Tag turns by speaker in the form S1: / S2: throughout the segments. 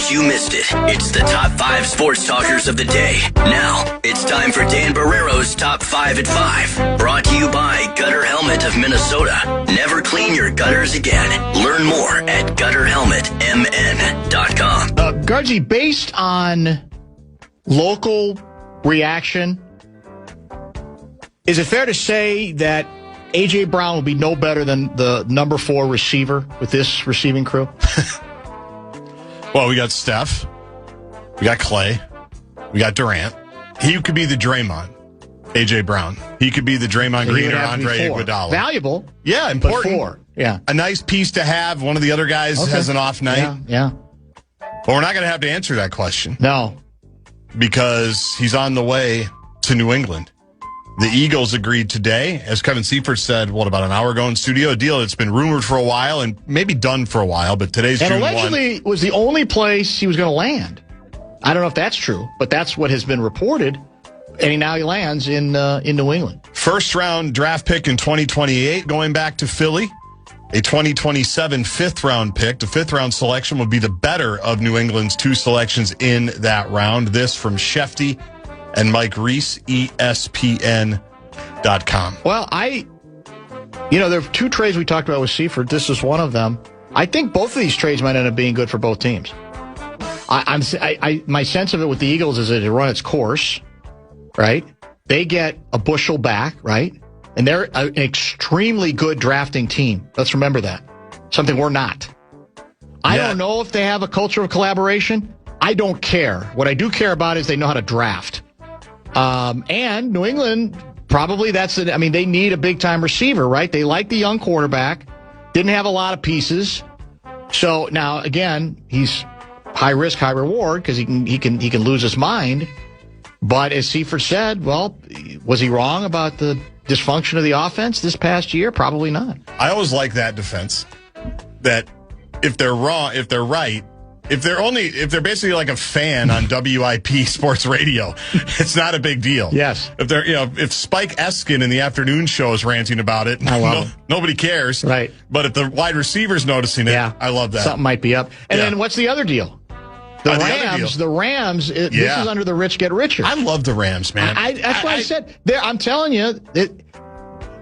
S1: case you missed it, it's the top 5 sports talkers of the day. Now, it's time for Dan Barrero's Top 5 at 5. Brought to you by Gutter Helmet of Minnesota. Never clean your gutters again. Learn more at gutterhelmetmn.com.
S2: Gaardsy, based on local reaction, is it fair to say that A.J. Brown will be no better than the number 4 receiver with this receiving crew?
S3: Well, we got Steph, we got Clay, we got Durant. He could be the Draymond, A.J. Brown. He could be the Draymond Green or Andre Iguodala.
S2: Valuable.
S3: Yeah, important.
S2: But 4. Yeah.
S3: A nice piece to have. One of the other guys has an off night.
S2: Yeah.
S3: But we're not going to have to answer that question.
S2: No.
S3: Because he's on the way to New England. The Eagles agreed today, as Kevin Seifert said, about an hour ago in studio, a deal that's been rumored for a while and maybe done for a while, but today's June 1.
S2: And allegedly was the only place he was going to land. I don't know if that's true, but that's what has been reported. And now he lands in New England.
S3: First-round draft pick in 2028 going back to Philly. A 2027 fifth-round pick. The fifth-round selection will be the better of New England's 2 selections in that round. This from Shefty and Mike Reese, ESPN.com.
S2: Well, there are 2 trades we talked about with Seifert. This is one of them. I think both of these trades might end up being good for both teams. My sense of it with the Eagles is that it run its course, right? They get a bushel back, right? And they're an extremely good drafting team. Let's remember that. Something we're not. I don't know if they have a culture of collaboration. I don't care. What I do care about is they know how to draft. And New England, probably they need a big-time receiver, right? They like the young quarterback. Didn't have a lot of pieces. So now, again, he's high risk, high reward because he can lose his mind. But as Seifert said, well, was he wrong about the dysfunction of the offense this past year? Probably not.
S3: I always like that defense. That if they're wrong, if they're right, if they're basically like a fan on WIP sports radio, it's not a big deal.
S2: Yes.
S3: If Spike Eskin in the afternoon show is ranting about it, nobody cares.
S2: Right.
S3: But if the wide receiver's noticing it, I love that.
S2: Something might be up. And then what's the other deal? The Rams, this is under the rich get richer.
S3: I love the Rams, man.
S2: That's why I said, I'm telling you,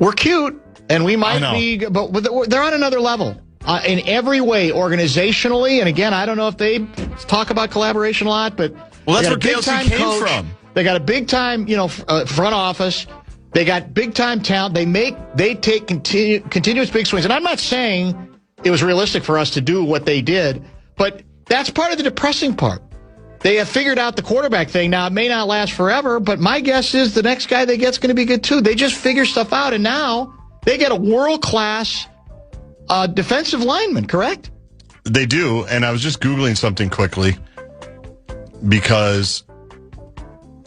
S2: we're cute, and we might be, but they're on another level. In every way, organizationally, and again, I don't know if they talk about collaboration a lot, but
S3: that's where KFAN came from.
S2: They got a big time, front office. They got big time talent. They take continuous big swings. And I'm not saying it was realistic for us to do what they did, but that's part of the depressing part. They have figured out the quarterback thing. Now, it may not last forever, but my guess is the next guy they get is going to be good too. They just figure stuff out, and now they get a world-class defensive lineman, correct?
S3: They do, and I was just Googling something quickly because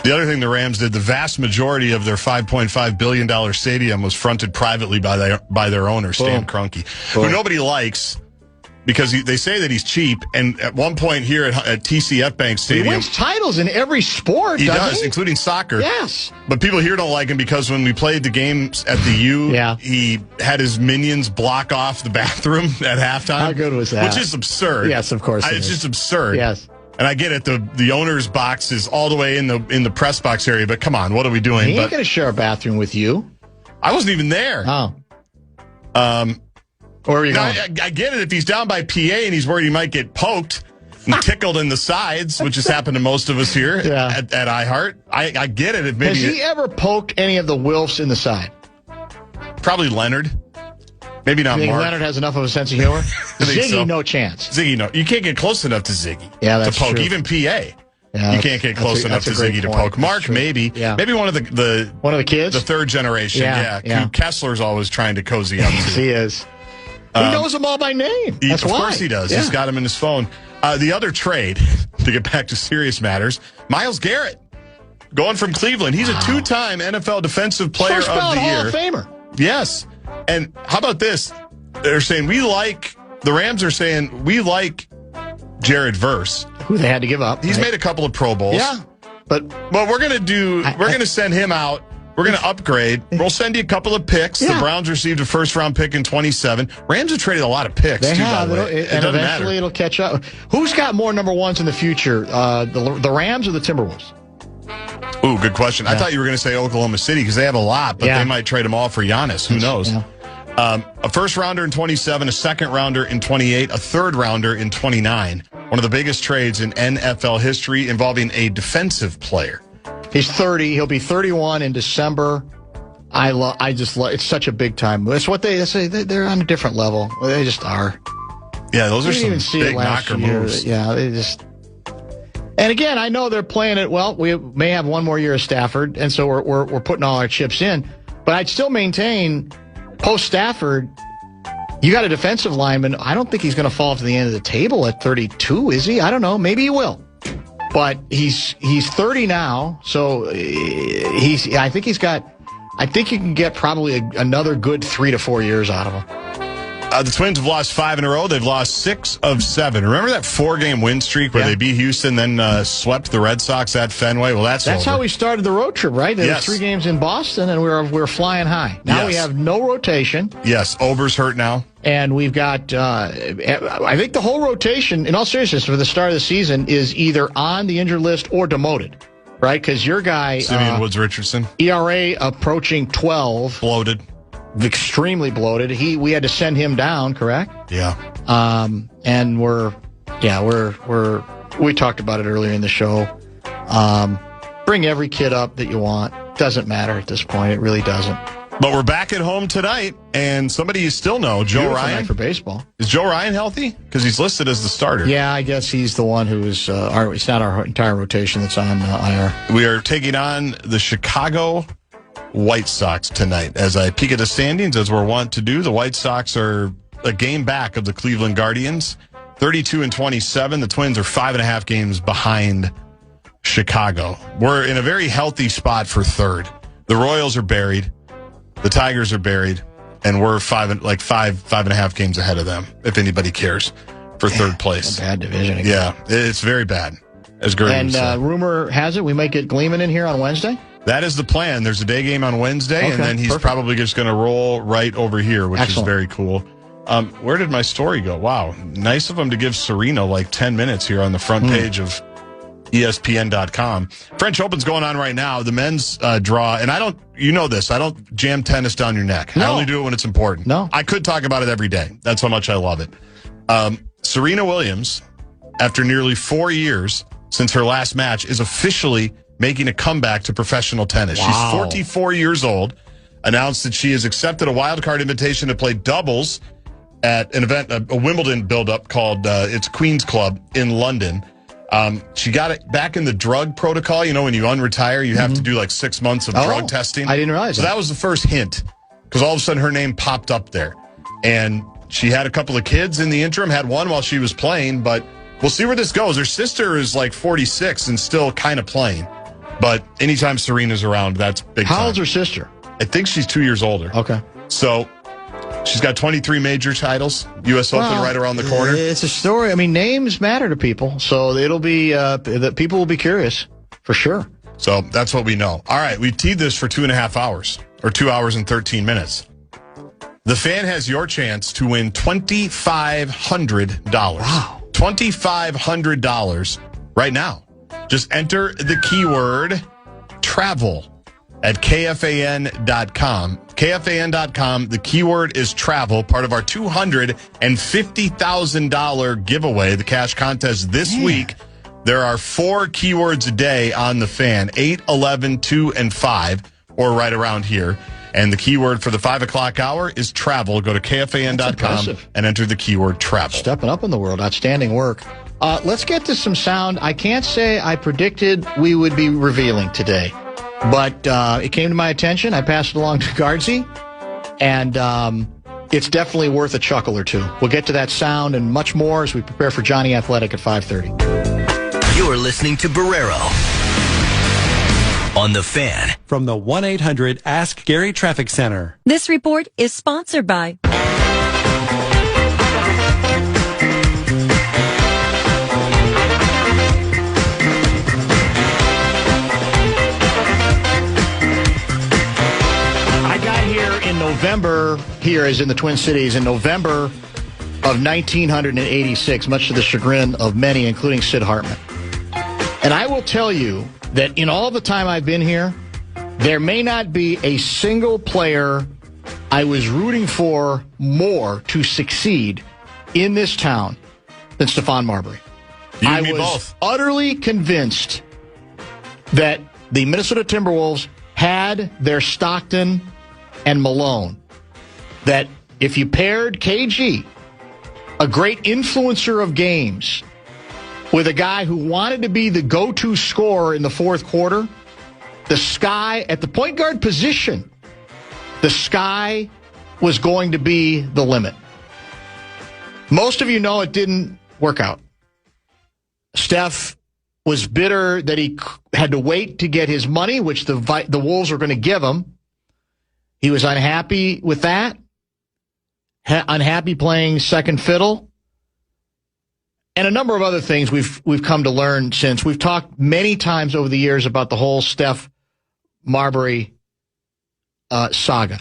S3: the other thing the Rams did, the vast majority of their $5.5 billion stadium was fronted privately by their owner, Stan Kroenke, who nobody likes because they say that he's cheap, and at one point here at TCF Bank Stadium...
S2: He wins titles in every sport,
S3: He does, including soccer.
S2: Yes.
S3: But people here don't like him because when we played the games at the U, he had his minions block off the bathroom at halftime.
S2: How good was that?
S3: Which is absurd.
S2: Yes, of course.
S3: It's just absurd.
S2: Yes.
S3: And I get it. The owner's box is all the way in the press box area, but come on, what are we doing?
S2: He ain't going to share a bathroom with you.
S3: I wasn't even there.
S2: Oh. Where are you going?
S3: I get it if he's down by PA and he's worried he might get poked and tickled in the sides, which has happened to most of us here at iHeart. I get it.
S2: Has he ever poked any of the Wilfs in the side?
S3: Probably Leonard. Maybe not Mark.
S2: Leonard has enough of a sense of humor? Ziggy, no chance.
S3: Ziggy, no. You can't get close enough to Ziggy
S2: to
S3: poke.
S2: True.
S3: Even PA. You can't get close enough to Ziggy to poke. Mark, maybe.
S2: Yeah.
S3: Maybe one of the
S2: kids?
S3: The third generation. Yeah. Kessler's always trying to cozy up to.
S2: He is. He knows them all by name. That's why.
S3: Of course he does. Yeah. He's got them in his phone. The other trade, to get back to serious matters, Myles Garrett, going from Cleveland. He's a 2-time NFL Defensive Player of the Year.
S2: Hall of Famer.
S3: Yes. And how about this? They're saying the Rams are saying we like Jared Verse.
S2: Who they had to give up.
S3: He's made a couple of Pro Bowls.
S2: Yeah. But
S3: we're going to send him out. We're going to upgrade. We'll send you a couple of picks.
S2: Yeah.
S3: The Browns received a first-round pick in 27. Rams have traded a lot of picks,
S2: They
S3: too,
S2: have,
S3: by the way.
S2: and eventually it'll catch up. Who's got more number ones in the future, the Rams or the Timberwolves?
S3: Ooh, good question.
S2: Yeah.
S3: I thought you were going to say Oklahoma City because they have a lot, but they might trade them all for Giannis. Who knows?
S2: Yeah.
S3: A first-rounder in 27, a second-rounder in 28, a third-rounder in 29. One of the biggest trades in NFL history involving a defensive player.
S2: He's 30. He'll be 31 in December. I just love. It's such a big time. It's what they say. They're on a different level. They just are.
S3: Yeah, those are
S2: Didn't
S3: some
S2: even
S3: big knocker moves.
S2: Yeah, they just. And again, I know they're playing it well. We may have one more year of Stafford, and so we're putting all our chips in. But I'd still maintain, post Stafford, you got a defensive lineman. I don't think he's going to fall to the end of the table at 32, is he? I don't know. Maybe he will. But he's 30 now, so I think you can get probably another good 3 to 4 years out of him.
S3: The Twins have lost 5 in a row. They've lost 6 of 7. Remember that 4-game win streak where they beat Houston, then swept the Red Sox at Fenway? Well, that's over.
S2: How we started the road trip, right? There were 3 games in Boston, and we were flying high. Now we have no rotation.
S3: Yes, Ober's hurt now.
S2: And we've got, I think the whole rotation, in all seriousness, for the start of the season, is either on the injured list or demoted, right? Because your guy,
S3: Simeon Woods-Richardson,
S2: ERA approaching 12.
S3: bloated.
S2: Extremely bloated. We had to send him down, correct?
S3: Yeah.
S2: And we talked about it earlier in the show. Bring every kid up that you want. Doesn't matter at this point. It really doesn't.
S3: But we're back at home tonight, and somebody you still know, Joe
S2: Beautiful
S3: Ryan.
S2: night for baseball.
S3: Is Joe Ryan healthy? Because he's listed as the starter.
S2: Yeah, I guess he's the one who is. It's not our entire rotation that's on IR.
S3: We are taking on the Chicago White Sox tonight. As I peek at the standings, as we're wont to do, the White Sox are a game back of the Cleveland Guardians, 32 and 27. The Twins are 5.5 games behind Chicago. We're in a very healthy spot for third. The Royals are buried. The Tigers are buried, and we're 5.5 games ahead of them, if anybody cares, for third place.
S2: A bad division again.
S3: Yeah, it's very bad, as Gordon
S2: And
S3: said.
S2: rumor has it we might get Gleeman in here on Wednesday?
S3: That is the plan. There's a day game on Wednesday, and then he's probably just going to roll right over here, which is very cool. Where did my story go? Wow, nice of him to give Serena like 10 minutes here on the front page of ESPN.com. French Open's going on right now. The men's draw, and I don't jam tennis down your neck.
S2: No.
S3: I only do it when it's important.
S2: No.
S3: I could talk about it every day. That's how much I love it. Serena Williams, after nearly 4 years since her last match, is officially making a comeback to professional tennis.
S2: Wow.
S3: She's 44 years old, announced that she has accepted a wildcard invitation to play doubles at an event, a Wimbledon build-up called it's Queen's Club in London. She got it back in the drug protocol. You know, when you unretire, you have to do like 6 months of drug testing.
S2: I didn't realize
S3: so that was the first hint, because all of a sudden her name popped up there. And she had a couple of kids in the interim, had one while she was playing, but we'll see where this goes. Her sister is like 46 and still kind of playing. But anytime Serena's around, that's big time.
S2: How old's her sister?
S3: I think she's 2 years older.
S2: Okay.
S3: So she's got 23 major titles, U.S. Open right around the corner.
S2: It's a story. I mean, names matter to people, so it'll be that people will be curious for sure.
S3: So that's what we know. All right, we teed this for 2.5 hours, or 2 hours and 13 minutes. The Fan has your chance to win $2,500.
S2: Wow.
S3: $2,500 right now. Just enter the keyword travel at KFAN.com. KFAN.com. The keyword is travel, part of our $250,000 giveaway, the cash contest this week. There are 4 keywords a day on the Fan, 8, 11, 2, and 5, or right around here. And the keyword for the 5 o'clock hour is travel. Go to KFAN.com and enter the keyword travel.
S2: Stepping up in the world. Outstanding work. Let's get to some sound. I can't say I predicted we would be revealing today, but it came to my attention. I passed it along to Gaardsy, and it's definitely worth a chuckle or two. We'll get to that sound and much more as we prepare for Jonny Athletic at 5:30.
S1: You're listening to Barrero on the Fan.
S4: From the 1-800-ASK-GARY Traffic Center.
S5: This report is sponsored by...
S2: November here is in the Twin Cities in November of 1986, much to the chagrin of many, including Sid Hartman. And I will tell you that in all the time I've been here, there may not be a single player I was rooting for more to succeed in this town than Stephon Marbury.
S3: I was
S2: utterly convinced that the Minnesota Timberwolves had their Stockton and Malone. That if you paired KG, a great influencer of games, with a guy who wanted to be the go-to scorer in the fourth quarter, the sky at the point guard position, the sky was going to be the limit. Most of you know it didn't work out. Steph was bitter that he had to wait to get his money, which the Wolves were going to give him. He was unhappy with that, unhappy playing second fiddle, and a number of other things we've come to learn since. We've talked many times over the years about the whole Steph Marbury saga.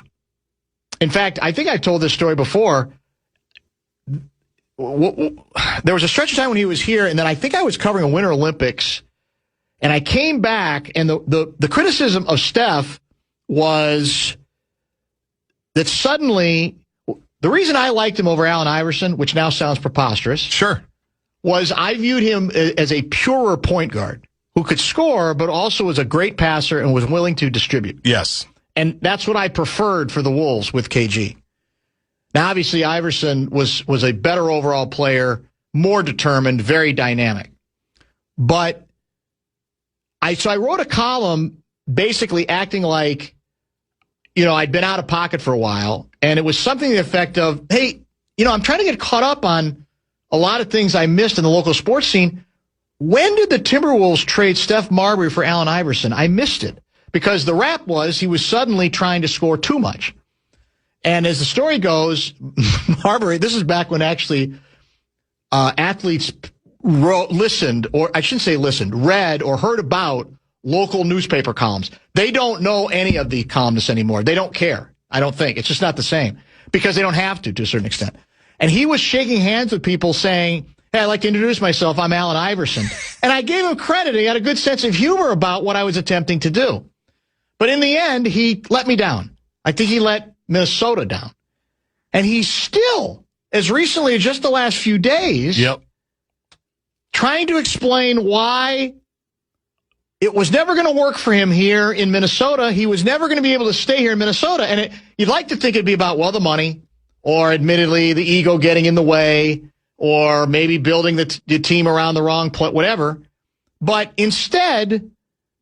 S2: In fact, I think I told this story before. There was a stretch of time when he was here, and then I think I was covering a Winter Olympics, and I came back, and the criticism of Steph was that suddenly, the reason I liked him over Allen Iverson, which now sounds preposterous,
S3: sure,
S2: was I viewed him as a purer point guard who could score, but also was a great passer and was willing to distribute.
S3: Yes.
S2: And that's what I preferred for the Wolves with KG. Now, obviously, Iverson was a better overall player, more determined, very dynamic. But I wrote a column basically acting like, I'd been out of pocket for a while, and it was something to the effect of, hey, I'm trying to get caught up on a lot of things I missed in the local sports scene. When did the Timberwolves trade Steph Marbury for Allen Iverson? I missed it because the rap was he was suddenly trying to score too much. And as the story goes, Marbury, this is back when actually athletes read or heard about local newspaper columns. They don't know any of the columnists anymore. They don't care, I don't think. It's just not the same because they don't have to a certain extent. And he was shaking hands with people saying, hey, I'd like to introduce myself. I'm Allen Iverson. And I gave him credit. He had a good sense of humor about what I was attempting to do. But in the end, he let me down. I think he let Minnesota down. And he's still, as recently as just the last few days, trying to explain why it was never going to work for him here in Minnesota. He was never going to be able to stay here in Minnesota. And you'd like to think it'd be about, the money, or admittedly the ego getting in the way, or maybe building the team around the wrong play, whatever. But instead,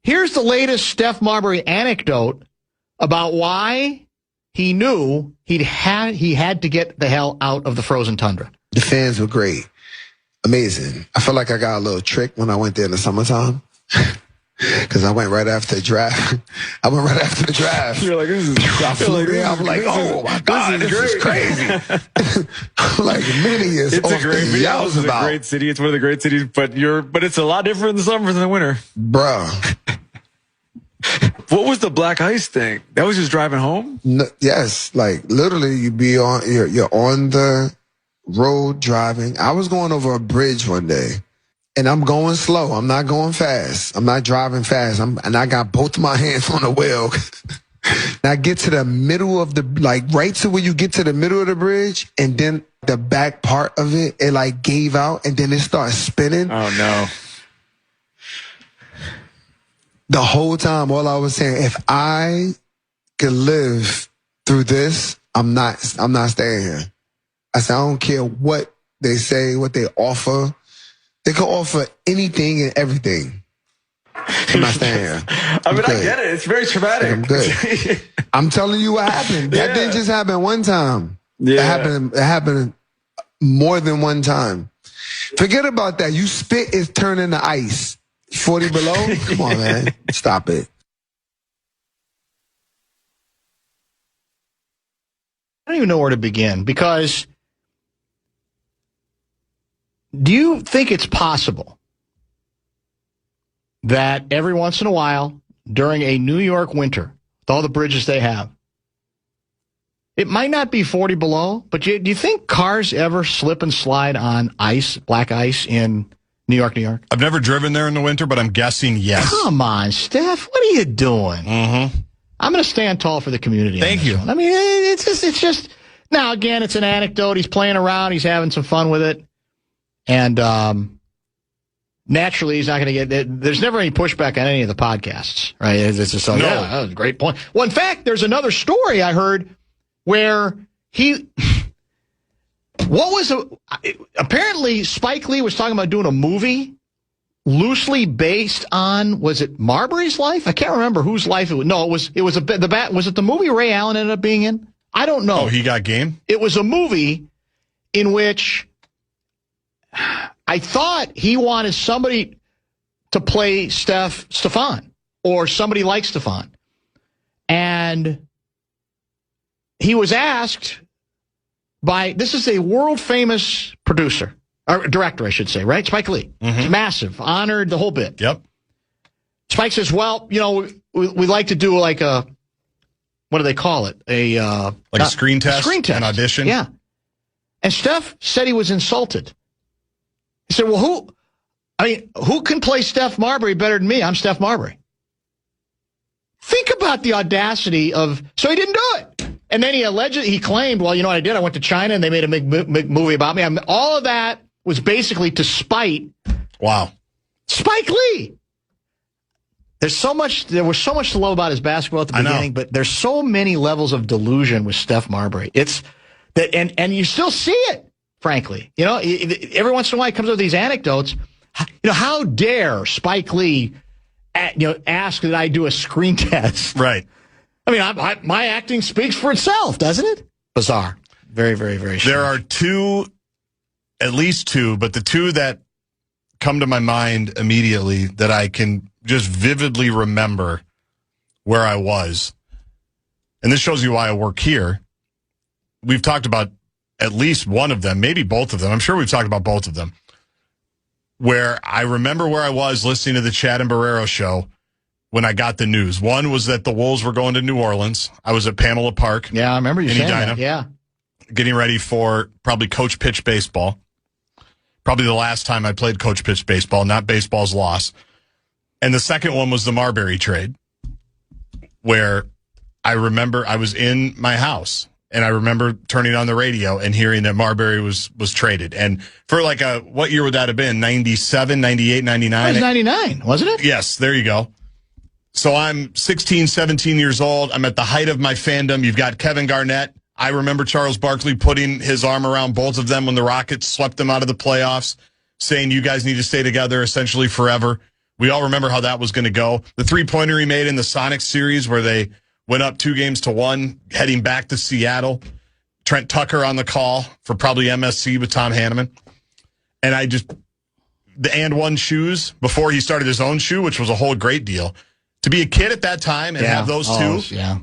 S2: here's the latest Steph Marbury anecdote about why he knew he had to get the hell out of the frozen tundra.
S6: The fans were great. Amazing. I feel like I got a little trick when I went there in the summertime. Because I went right after the draft.
S7: You're like, this is
S6: I'm like, oh my God, this is crazy. Like many years.
S7: It's a great video. It's a great city. It's one of the great cities, but it's a lot different in the summer than the winter.
S6: Bruh.
S7: What was the black ice thing? That was just driving home?
S6: No, yes. Like literally you're on the road driving. I was going over a bridge one day. And I'm going slow. I'm not going fast. I'm not driving fast. And I got both my hands on the wheel. And I get to the middle of right to where you get to the middle of the bridge, and then the back part of it gave out, and then it starts spinning.
S7: Oh no.
S6: The whole time, all I was saying, if I could live through this, I'm not staying here. I said, I don't care what they say, what they offer. They can offer anything and everything. I'm not staying here.
S7: I get it. It's very traumatic.
S6: I'm good. I'm telling you what happened. That didn't just happen one time.
S7: Yeah.
S6: It happened more than one time. Forget about that. You spit is turning to ice. 40 below? Come on, man. Stop it.
S2: I don't even know where to begin because do you think it's possible that every once in a while during a New York winter, with all the bridges they have, It might not be 40 below, but do you think cars ever slip and slide on ice, black ice in New York, New York?
S3: I've never driven there in the winter, but I'm guessing yes.
S2: Come on, Steph. What are you doing?
S3: Mm-hmm.
S2: I'm going to stand tall for the community.
S3: Thank you.
S2: One. I mean, it's just, now again, it's an anecdote. He's playing around. He's having some fun with it. And naturally, he's not going to get, there's never any pushback on any of the podcasts, right? It's just so, yeah, that was a great point. Well, in fact, there's another story I heard where apparently Spike Lee was talking about doing a movie loosely based on, was it Marbury's life? I can't remember whose life it was. No, was it the movie Ray Allen ended up being in? I don't know.
S3: Oh, he got game?
S2: It was a movie in which I thought he wanted somebody to play Stefan or somebody like Stefan. And he was asked by, this is a world famous producer, or director, I should say, right? Spike Lee.
S3: Mm-hmm.
S2: He's massive, honored, the whole bit.
S3: Yep.
S2: Spike says, well, we like to do like a, what do they call it? A
S3: screen test?
S2: A screen test.
S3: An audition?
S2: Yeah. And Steph said he was insulted. He said, well, who can play Steph Marbury better than me? I'm Steph Marbury. Think about the audacity of, so he didn't do it. And then he claimed, well, you know what I did? I went to China and they made a big movie about me. All of that was basically to spite.
S3: Wow.
S2: Spike Lee. There was so much to love about his basketball at the beginning, but there's so many levels of delusion with Steph Marbury. It's that, and you still see it, frankly. Every once in a while he comes up with these anecdotes. How dare Spike Lee, ask that I do a screen test?
S3: Right.
S2: I mean, my acting speaks for itself, doesn't it? Bizarre. Very, very, very strange.
S3: There are at least two, but the two that come to my mind immediately that I can just vividly remember where I was. And this shows you why I work here. We've talked about at least one of them, maybe both of them. I'm sure we've talked about both of them. Where I remember where I was listening to the Chad and Barrero show when I got the news. One was that the Wolves were going to New Orleans. I was at Pamela Park.
S2: Yeah, I remember you saying that. Yeah.
S3: Getting ready for probably coach pitch baseball. Probably the last time I played coach pitch baseball, not baseball's loss. And the second one was the Marbury trade, where I remember I was in my house and I remember turning on the radio and hearing that Marbury was traded. And for what year would that have been? 97, 98, 99?
S2: It was 99, wasn't it?
S3: Yes, there you go. So I'm 16, 17 years old. I'm at the height of my fandom. You've got Kevin Garnett. I remember Charles Barkley putting his arm around both of them when the Rockets swept them out of the playoffs, saying you guys need to stay together essentially forever. We all remember how that was going to go. The three-pointer he made in the Sonics series where they went up 2-1, heading back to Seattle. Trent Tucker on the call for probably MSC with Tom Hanneman. And the and one shoes before he started his own shoe, which was a whole great deal. To be a kid at that time and have those two.
S2: Yeah.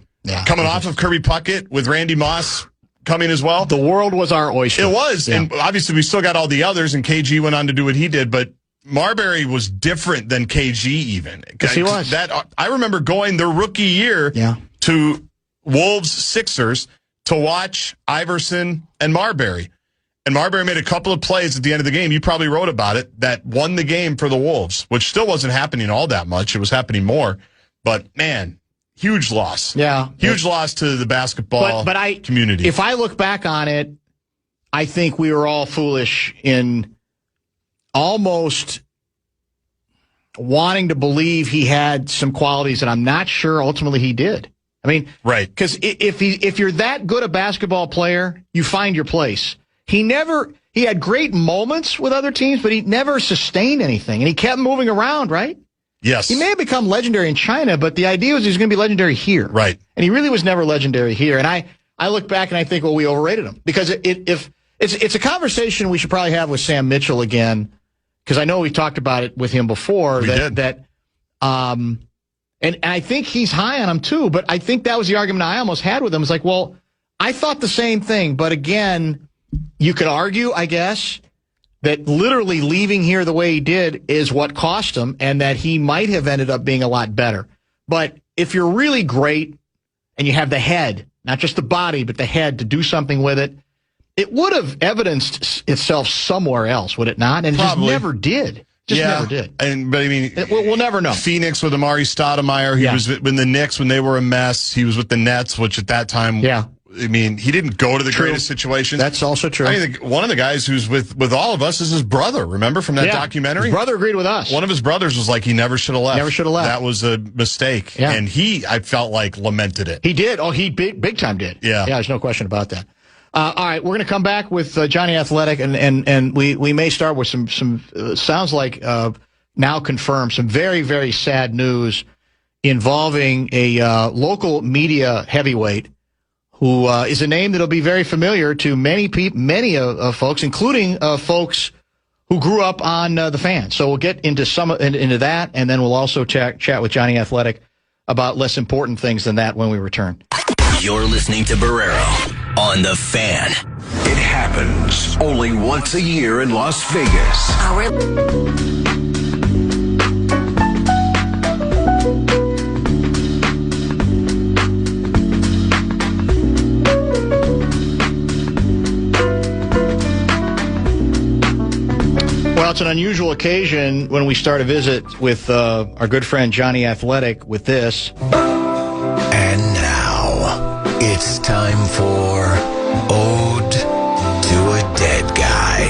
S3: Coming off of Kirby Puckett with Randy Moss coming as well.
S2: The world was our oyster.
S3: It was. Yeah. And obviously we still got all the others, and KG went on to do what he did, but Marbury was different than KG even.
S2: Yes, he was.
S3: I remember going their rookie year to Wolves Sixers to watch Iverson and Marbury. And Marbury made a couple of plays at the end of the game. You probably wrote about it, that won the game for the Wolves, which still wasn't happening all that much. It was happening more. But, man, huge loss.
S2: Yeah.
S3: Huge loss to the basketball community.
S2: If I look back on it, I think we were all foolish in almost wanting to believe he had some qualities that I'm not sure ultimately he did. I mean,
S3: right.
S2: Because if you're that good a basketball player, you find your place. He had great moments with other teams, but he never sustained anything. And he kept moving around, right?
S3: Yes.
S2: He may have become legendary in China, but the idea was he was going to be legendary here.
S3: Right.
S2: And he really was never legendary here. And I look back and I think, well, we overrated him. Because if it's a conversation we should probably have with Sam Mitchell again, because I know we talked about it with him before. And I think he's high on him too, but I think that was the argument I almost had with him. It's like, well, I thought the same thing, but again, you could argue, I guess, that literally leaving here the way he did is what cost him, and that he might have ended up being a lot better. But if you're really great and you have the head not just the body, but the head, to do something with it, it would have evidenced itself somewhere else, would it not? And
S3: Probably.
S2: It just never did. Never did.
S3: But I mean,
S2: we'll never know.
S3: Phoenix with Amari Stoudemire. He was in the Knicks when they were a mess. He was with the Nets, which at that time, I mean, he didn't go to the greatest situations.
S2: That's also true.
S3: I mean, one of the guys who's with all of us is his brother. Remember from that documentary?
S2: His brother agreed with us.
S3: One of his brothers was like, he never should have left.
S2: Never should have left.
S3: That was a mistake.
S2: Yeah.
S3: And I felt like, lamented it.
S2: He did. Oh, he big time did.
S3: Yeah.
S2: Yeah, there's no question about that. All right, we're going to come back with Jonny Athletic, and we may start with some sounds like now confirmed, some very, very sad news involving a local media heavyweight who is a name that'll be very familiar to many folks, including folks who grew up on the Fan. So we'll get into into that, and then we'll also chat with Jonny Athletic about less important things than that when we return.
S1: You're listening to Barrero on the Fan.
S8: It happens only once a year in Las Vegas.
S2: Well, it's an unusual occasion when we start a visit with our good friend Jonny Athletic with this.
S8: And now, it's time for Ode to a Dead Guy.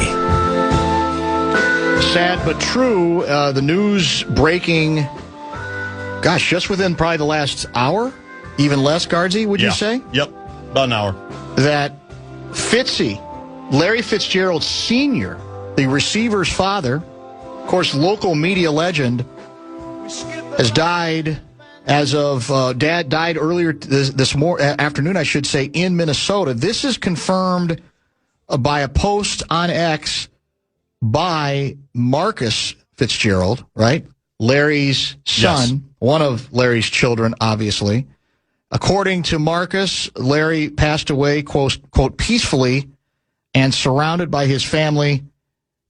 S2: Sad but true, the news breaking, gosh, just within probably the last hour, even less, Gaardsy, would you say?
S3: Yep, about an hour.
S2: That Fitzy, Larry Fitzgerald Sr., the receiver's father, of course, local media legend, has died as of, Dad died earlier this afternoon, I should say, in Minnesota. This is confirmed by a post on X by Marcus Fitzgerald, right? Larry's son, yes. One of Larry's children, obviously. According to Marcus, Larry passed away, quote, peacefully and surrounded by his family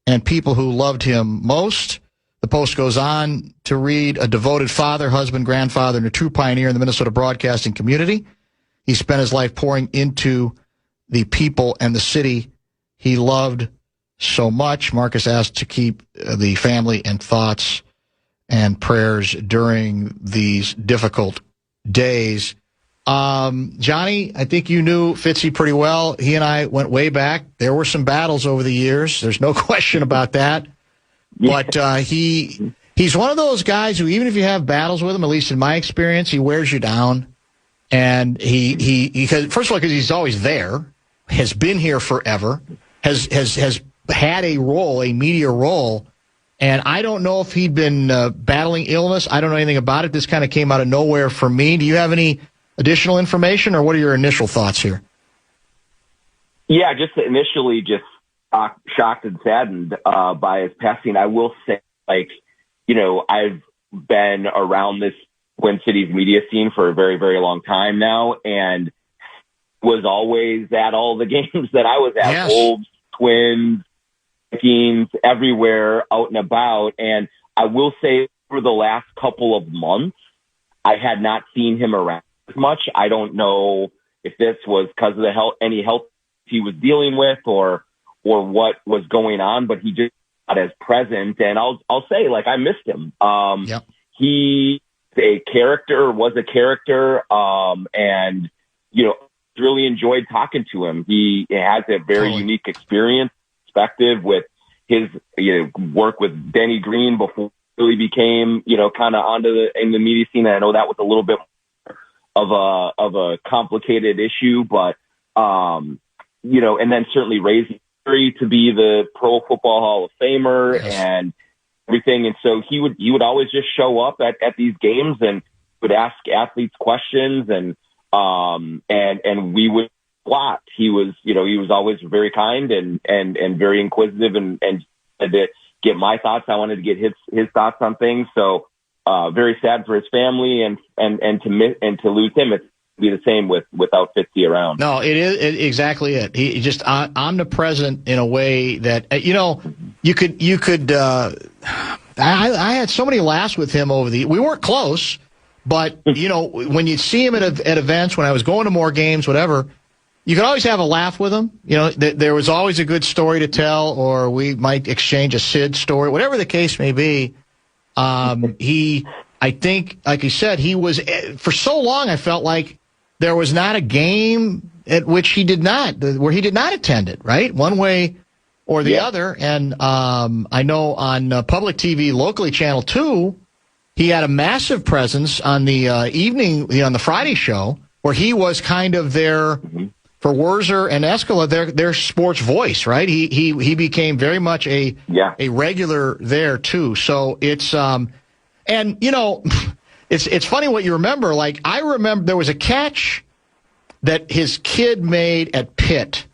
S2: and people who loved him most. The post goes on to read, a devoted father, husband, grandfather, and a true pioneer in the Minnesota broadcasting community. He spent his life pouring into the people and the city he loved so much. Marcus asked to keep the family in thoughts and prayers during these difficult days. Jonny, I think you knew Fitzy pretty well. He and I went way back. There were some battles over the years. There's no question about that. But he's one of those guys who, even if you have battles with him, at least in my experience, he wears you down. And he first of all, because he's always there, has been here forever, has had a role, a media role. And I don't know if he'd been battling illness. I don't know anything about it. This kind of came out of nowhere for me. Do you have any additional information, or what are your initial thoughts here?
S9: Yeah, just initially shocked and saddened by his passing. I will say, I've been around this Twin Cities media scene for a very, very long time now, and was always at all the games that I was at. Yes. Wolves, Twins, Vikings, everywhere, out and about. And I will say, for the last couple of months, I had not seen him around as much. I don't know if this was because of any health he was dealing with or what was going on, but he just not as present. And I'll say, I missed him.
S2: Yep.
S9: He was a character, and really enjoyed talking to him. He has a very unique experience, perspective with his work with Denny Green before he really became kind of in the media scene. And I know that was a little bit of a complicated issue, but and then certainly raising to be the Pro Football Hall of Famer. Yes. And everything. And so he would always just show up at these games and would ask athletes questions, and we would plot. He was always very kind and very inquisitive, and had to get my thoughts. I wanted to get his thoughts on things. So very sad for his family, and to lose him. It's be the same without Fitzy around.
S2: No, it is exactly it. He just omnipresent in a way that you could. I had so many laughs with him we weren't close, But, when you see him at events, when I was going to more games, whatever, you could always have a laugh with him. There was always a good story to tell, or we might exchange a Sid story, whatever the case may be. I think, like you said, he was, for so long, I felt like there was not a game at which where he did not attend it, right? One way or the other. And I know on public TV, locally, Channel 2, he had a massive presence on the evening, on the Friday show, where he was kind of their, for Werzer and Escala, their sports voice, right? He became very much a regular there, too. So it's, and, it's funny what you remember. Like, I remember there was a catch that his kid made at Pitt.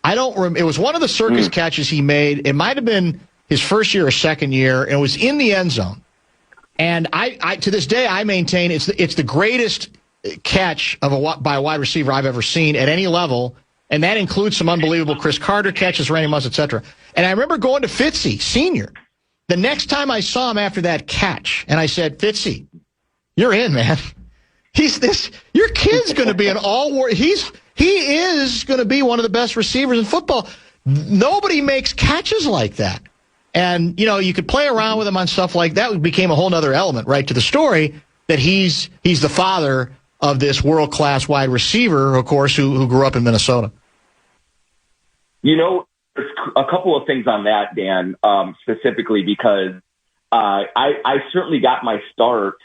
S2: I don't remember. It was one of the circus catches he made. It might have been his first year or second year, and it was in the end zone. And I to this day, I maintain it's the greatest catch by a wide receiver I've ever seen at any level, and that includes some unbelievable Chris Carter catches, Randy Moss, etc. And I remember going to Fitzy, senior, the next time I saw him after that catch, and I said, Fitzy, you're in, man. Your kid's going to be an all-war. He is going to be one of the best receivers in football. Nobody makes catches like that. And, you could play around with him on stuff like that. It became a whole other element, right, to the story that he's the father of this world-class wide receiver, of course, who grew up in Minnesota.
S9: There's a couple of things on that, Dan, specifically because I certainly got my start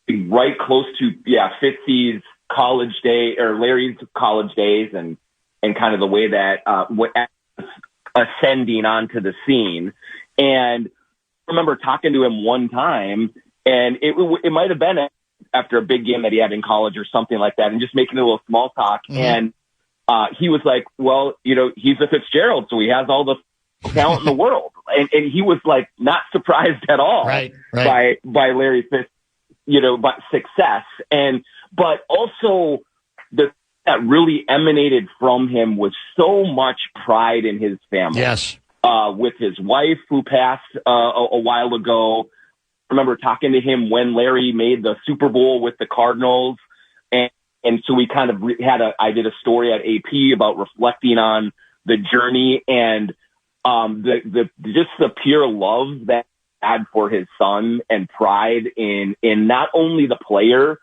S9: right close to, Fitzy's college day or Larry's college days and kind of the way that ascending onto the scene. And I remember talking to him one time, and it might have been after a big game that he had in college or something like that, and just making a little small talk. And he was like, well, he's a Fitzgerald, so he has all the talent in the world. And he was like, not surprised at all by Larry Fitz, but success. But also that really emanated from him was so much pride in his family.
S2: Yes.
S9: With his wife who passed a while ago. I remember talking to him when Larry made the Super Bowl with the Cardinals. And so we kind of I did a story at AP about reflecting on the journey and just the pure love that he had for his son and pride in not only the player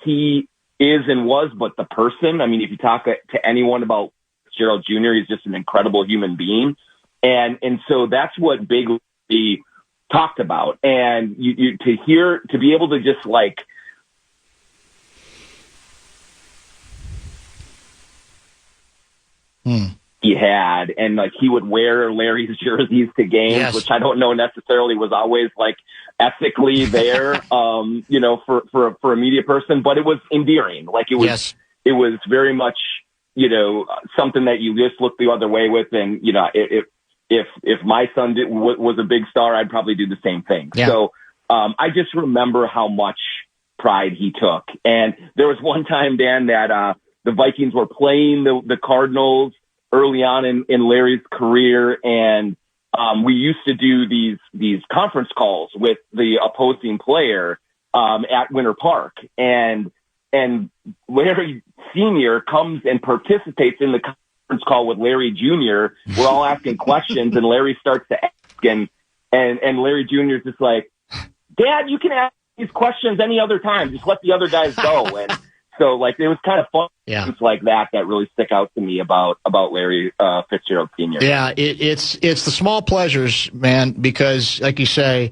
S9: he is and was, but the person. I mean, if you talk to anyone about Fitzgerald Jr., he's just an incredible human being. And so that's what Big Lee talked about. And to be able to just like, he had, and like he would wear Larry's jerseys to games, which I don't know necessarily was always like ethically there, for a media person, but it was endearing. Like it was very much, something that you just look the other way with. And, if my son was a big star, I'd probably do the same thing. Yeah. So, I just remember how much pride he took. And there was one time, Dan, that, the Vikings were playing the Cardinals early on in Larry's career. And, we used to do these conference calls with the opposing player, at Winter Park. And Larry Sr. comes and participates in the conference call with Larry Jr. We're all asking questions, and Larry starts to ask, and Larry Jr. is just like, Dad, you can ask these questions any other time. Just let the other guys go. And so, like, it was kind of fun. Yeah. Things like that really stick out to me about Larry Fitzgerald Sr.
S2: Yeah, it's the small pleasures, man, because, like you say,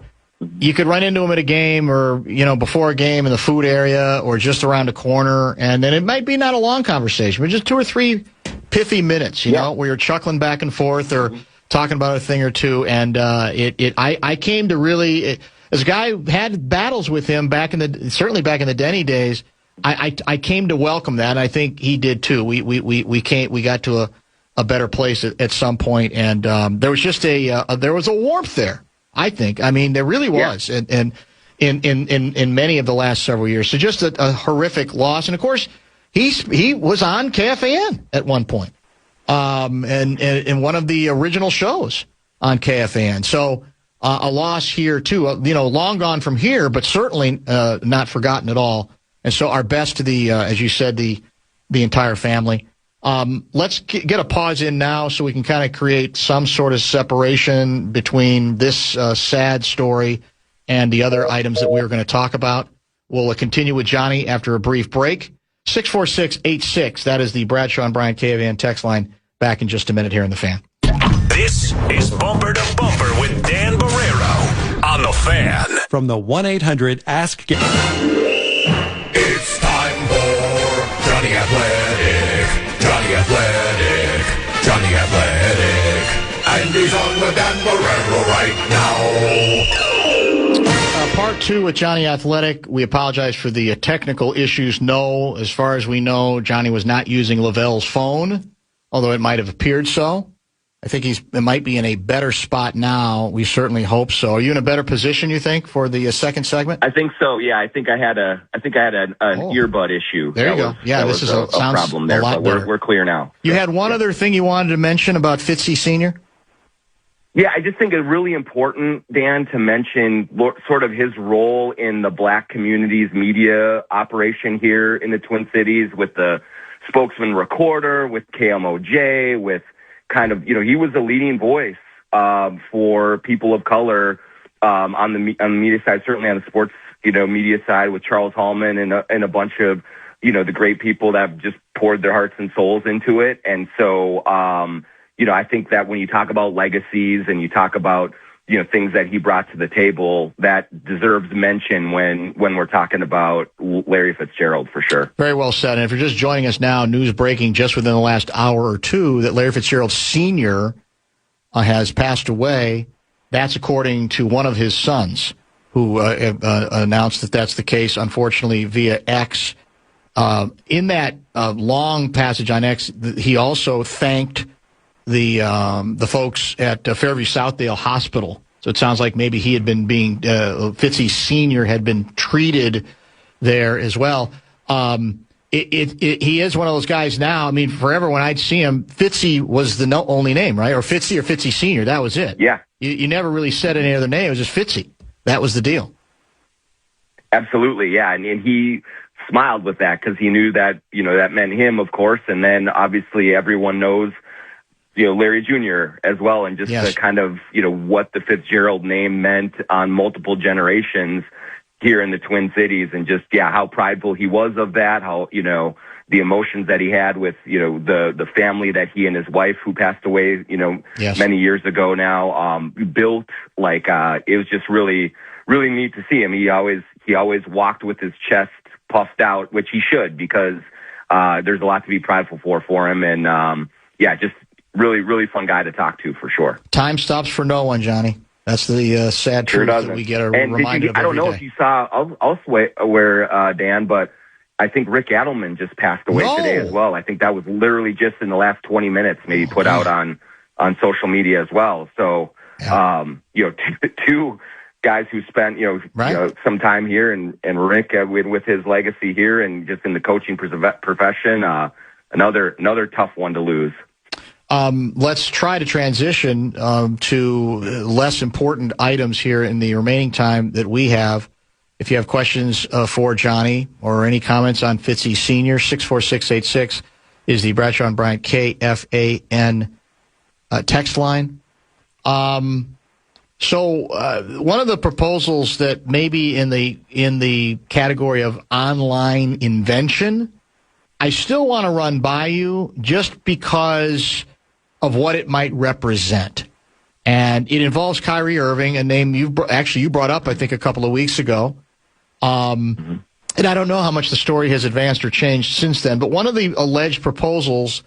S2: you could run into him at a game or, before a game in the food area or just around a corner, and then it might be not a long conversation, but just 2 or 3 pithy minutes, where you're chuckling back and forth or talking about a thing or two. And I came to really, as a guy who had battles with him certainly back in the Denny days, I came to welcome that, and I think he did too. We got to a better place at some point, and there was just there was a warmth there. I think. I mean, there really was, and in many of the last several years. So just a horrific loss, and of course, he was on KFAN at one point, and in one of the original shows on KFAN. So a loss here, too. Long gone from here, but certainly not forgotten at all. And so our best to the, as you said, the entire family. Let's get a pause in now so we can kind of create some sort of separation between this sad story and the other items that we're going to talk about. We'll continue with Johnny after a brief break. 64686, that is the Bradshaw and Bryant KFAN text line. Back in just a minute here in the Fan.
S8: This is Bumper to Bumper with Dan Barrero on the Fan.
S4: From the 1-800-ASK...
S8: It's time for Jonny Athletic, Jonny Athletic, Jonny Athletic. And he's on with Dan Barrero right now.
S2: Part 2 with Jonny Athletic. We apologize for the technical issues. No, as far as we know, Johnny was not using Lavelle's phone, although it might have appeared so. I think it might be in a better spot now. We certainly hope so. Are you in a better position, you think, for the second segment?
S9: I think so. Yeah, I think I had an earbud issue.
S2: There you go. Yeah, this is a
S9: problem there, but we're clear now.
S2: You had one other thing you wanted to mention about Fitzy Sr.?
S9: Yeah, I just think it's really important, Dan, to mention sort of his role in the black community's media operation here in the Twin Cities with the spokesman recorder, with KMOJ, with kind of, he was the leading voice for people of color on the media side, certainly on the sports, media side with Charles Hallman and a bunch of, the great people that have just poured their hearts and souls into it. And so, I think that when you talk about legacies and you talk about, things that he brought to the table, that deserves mention when we're talking about Larry Fitzgerald for sure.
S2: Very well said. And if you're just joining us now, news breaking just within the last hour or two that Larry Fitzgerald Sr. Has passed away. That's according to one of his sons who announced that that's the case, unfortunately, via X. In that long passage on X, he also thanked the folks at Fairview Southdale Hospital. So it sounds like maybe he had been Fitzy Sr. had been treated there as well. He is one of those guys now. I mean, forever when I'd see him, Fitzy was the only name, right? Or Fitzy Sr., that was it.
S9: Yeah.
S2: You never really said any other name. It was just Fitzy. That was the deal.
S9: Absolutely, yeah. And he smiled with that because he knew that, that meant him, of course. And then obviously everyone knows Larry Jr. as well, and just the kind of, what the Fitzgerald name meant on multiple generations here in the Twin Cities, and just, how prideful he was of that, how, the emotions that he had with, the family that he and his wife, who passed away, many years ago now, built. It was just really, really neat to see him. He always walked with his chest puffed out, which he should, because there's a lot to be prideful for him. And, just really, really fun guy to talk to for sure.
S2: Time stops for no one, Johnny. That's the sad truth that we get a reminder of.
S9: I don't know if you saw elsewhere, Dan, but I think Rick Adelman just passed away today as well. I think that was literally just in the last 20 minutes, maybe put out on social media as well. So, two guys who spent, some time here, and Rick with his legacy here and just in the coaching profession, another tough one to lose.
S2: Let's try to transition to less important items here in the remaining time that we have. If you have questions for Johnny or any comments on Fitzy Sr., 64686 is the Bradshaw and Bryant KFAN text line. So one of the proposals that may be in the category of online invention, I still want to run by you just because of what it might represent. And it involves Kyrie Irving, a name you brought up, I think, a couple of weeks ago. And I don't know how much the story has advanced or changed since then, but one of the alleged proposals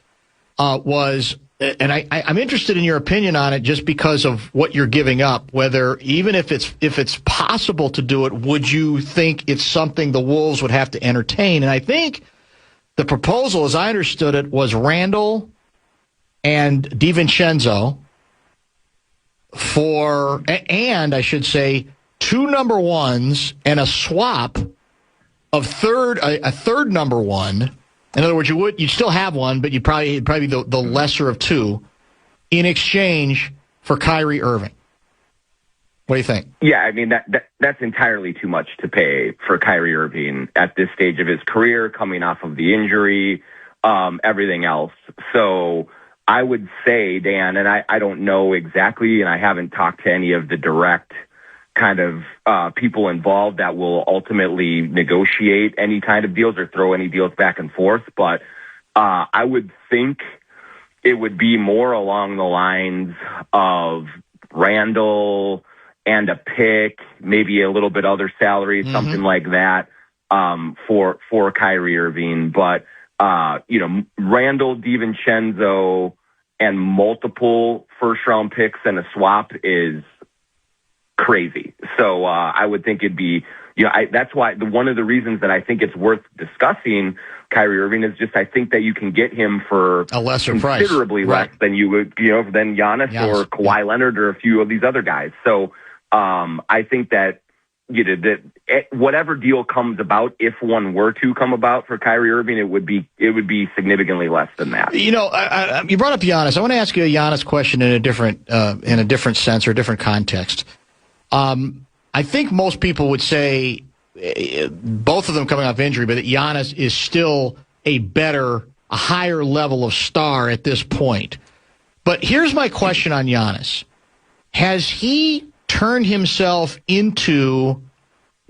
S2: was, and I'm interested in your opinion on it just because of what you're giving up, whether even if it's possible to do it, would you think it's something the Wolves would have to entertain? And I think the proposal, as I understood it, was Randall and DiVincenzo and I should say, 2 number ones and a swap of a third number one. In other words, you'd still have one, but it'd probably be the lesser of 2 in exchange for Kyrie Irving. What do you think?
S9: Yeah, I mean, that's entirely too much to pay for Kyrie Irving at this stage of his career, coming off of the injury, everything else. So I would say, Dan, and I don't know exactly, and I haven't talked to any of the direct kind of people involved that will ultimately negotiate any kind of deals or throw any deals back and forth, but I would think it would be more along the lines of Randall and a pick, maybe a little bit other salary, something like that, for Kyrie Irving. But, Randall, DiVincenzo, and multiple first-round picks and a swap is crazy. So I would think it'd be, that's why one of the reasons that I think it's worth discussing Kyrie Irving is just I think that you can get him for
S2: a lesser price,
S9: considerably less than you would, than Giannis or Kawhi Leonard or a few of these other guys. So I think that that whatever deal comes about, if one were to come about for Kyrie Irving, it would be significantly less than that.
S2: You brought up Giannis. I want to ask you a Giannis question in a different sense or a different context. I think most people would say, both of them coming off injury, but that Giannis is still a higher level of star at this point. But here's my question on Giannis. Has he turned himself into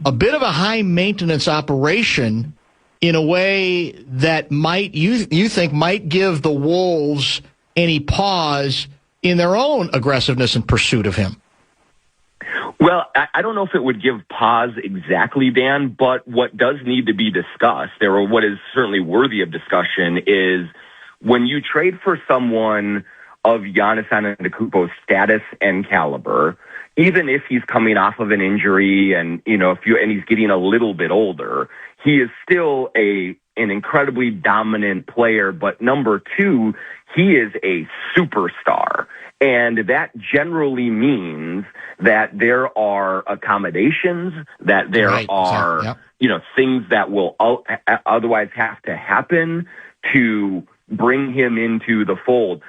S2: a bit of a high-maintenance operation in a way that you think might give the Wolves any pause in their own aggressiveness and pursuit of him?
S9: Well, I don't know if it would give pause exactly, Dan, but what does need to be discussed, or what is certainly worthy of discussion, is when you trade for someone of Giannis Antetokounmpo's status and caliber, even if he's coming off of an injury and he's getting a little bit older, he is still an incredibly dominant player. But number two, he is a superstar. And that generally means that there are accommodations, that there are, things that will otherwise have to happen to bring him into the fold.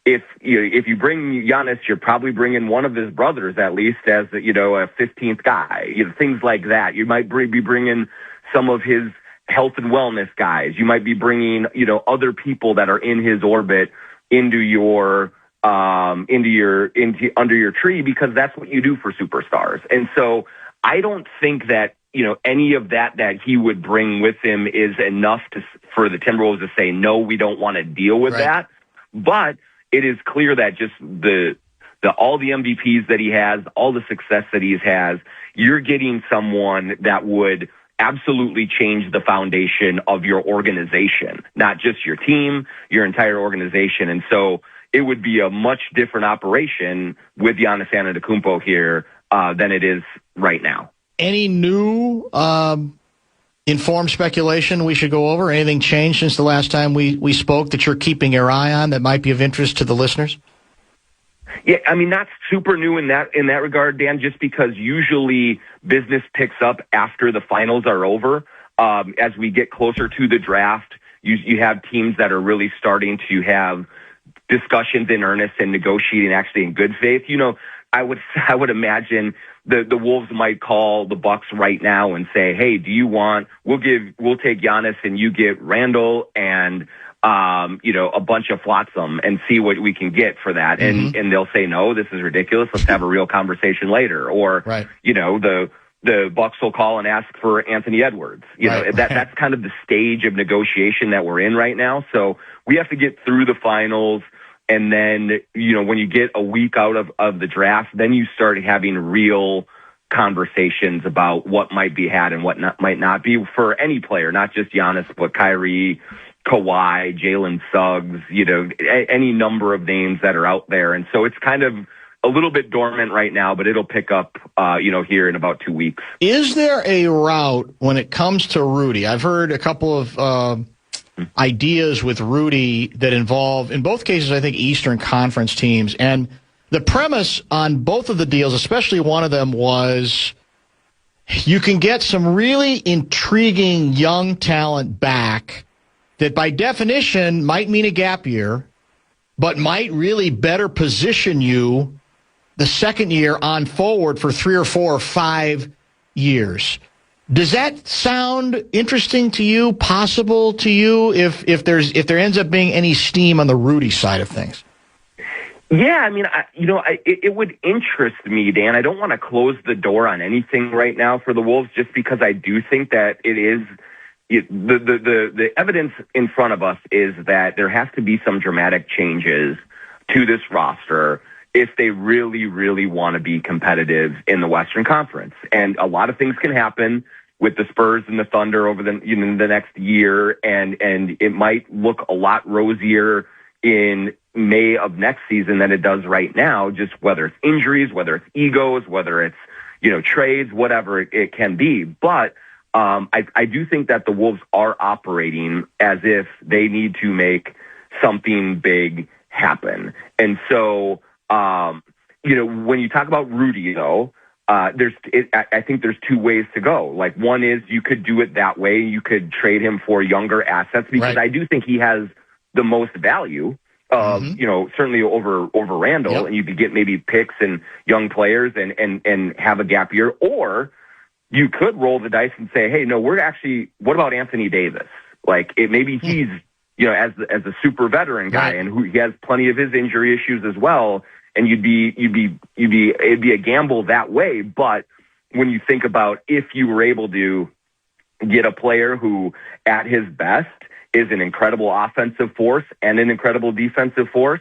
S9: If you bring Giannis, you're probably bringing one of his brothers at least as a 15th guy. Things like that. You might be bringing some of his health and wellness guys. You might be bringing other people that are in his orbit into under your tree, because that's what you do for superstars. And so I don't think that any of that he would bring with him is enough for the Timberwolves to say, no, we don't want to deal with that. But it is clear that just all the MVPs that he has, all the success that he has, you're getting someone that would absolutely change the foundation of your organization, not just your team, your entire organization. And so it would be a much different operation with Giannis Antetokounmpo here than it is right now.
S2: Any new informed speculation we should go over? Anything changed since the last time we spoke that you're keeping your eye on that might be of interest to the listeners?
S9: Yeah, I mean, that's super new in that regard, Dan, just because usually business picks up after the finals are over. As we get closer to the draft, you have teams that are really starting to have discussions in earnest and negotiating actually in good faith. I would imagine the Wolves might call the Bucks right now and say, hey, we'll take Giannis and you get Randall and a bunch of flotsam and see what we can get for that. And they'll say, no, this is ridiculous. Let's have a real conversation later. Or, the Bucks will call and ask for Anthony Edwards. That's kind of the stage of negotiation that we're in right now. So we have to get through the finals. And then, when you get a week out of the draft, then you start having real conversations about what might be had and what might not be for any player, not just Giannis, but Kyrie, Kawhi, Jalen Suggs, any number of names that are out there. And so it's kind of a little bit dormant right now, but it'll pick up, here in about 2 weeks.
S2: Is there a route when it comes to Rudy? I've heard a couple of ideas with Rudy that involve, in both cases, I think, Eastern Conference teams. And the premise on both of the deals, especially one of them, was you can get some really intriguing young talent back that by definition might mean a gap year, but might really better position you the second year on forward for 3 or 4 or 5 years. Does that sound interesting to you, possible to you, if there ends up being any steam on the Rudy side of things?
S9: Yeah, I mean, it would interest me, Dan. I don't want to close the door on anything right now for the Wolves, just because I do think that it is the evidence in front of us is that there has to be some dramatic changes to this roster if they really, really want to be competitive in the Western Conference. And a lot of things can happen with the Spurs and the Thunder over the next year, and it might look a lot rosier in May of next season than it does right now, just whether it's injuries, whether it's egos, whether it's, trades, whatever it can be. But I do think that the Wolves are operating as if they need to make something big happen. And so, when you talk about Rudy, though, I think there's 2 ways to go. Like, one is you could do it that way. You could trade him for younger assets, because I do think he has the most value, certainly over Randall. Yep. And you could get maybe picks and young players and have a gap year. Or you could roll the dice and say, hey, no, what about Anthony Davis? Like, maybe he's, as a super veteran guy, and who he has plenty of his injury issues as well. And it'd be a gamble that way. But when you think about if you were able to get a player who at his best is an incredible offensive force and an incredible defensive force,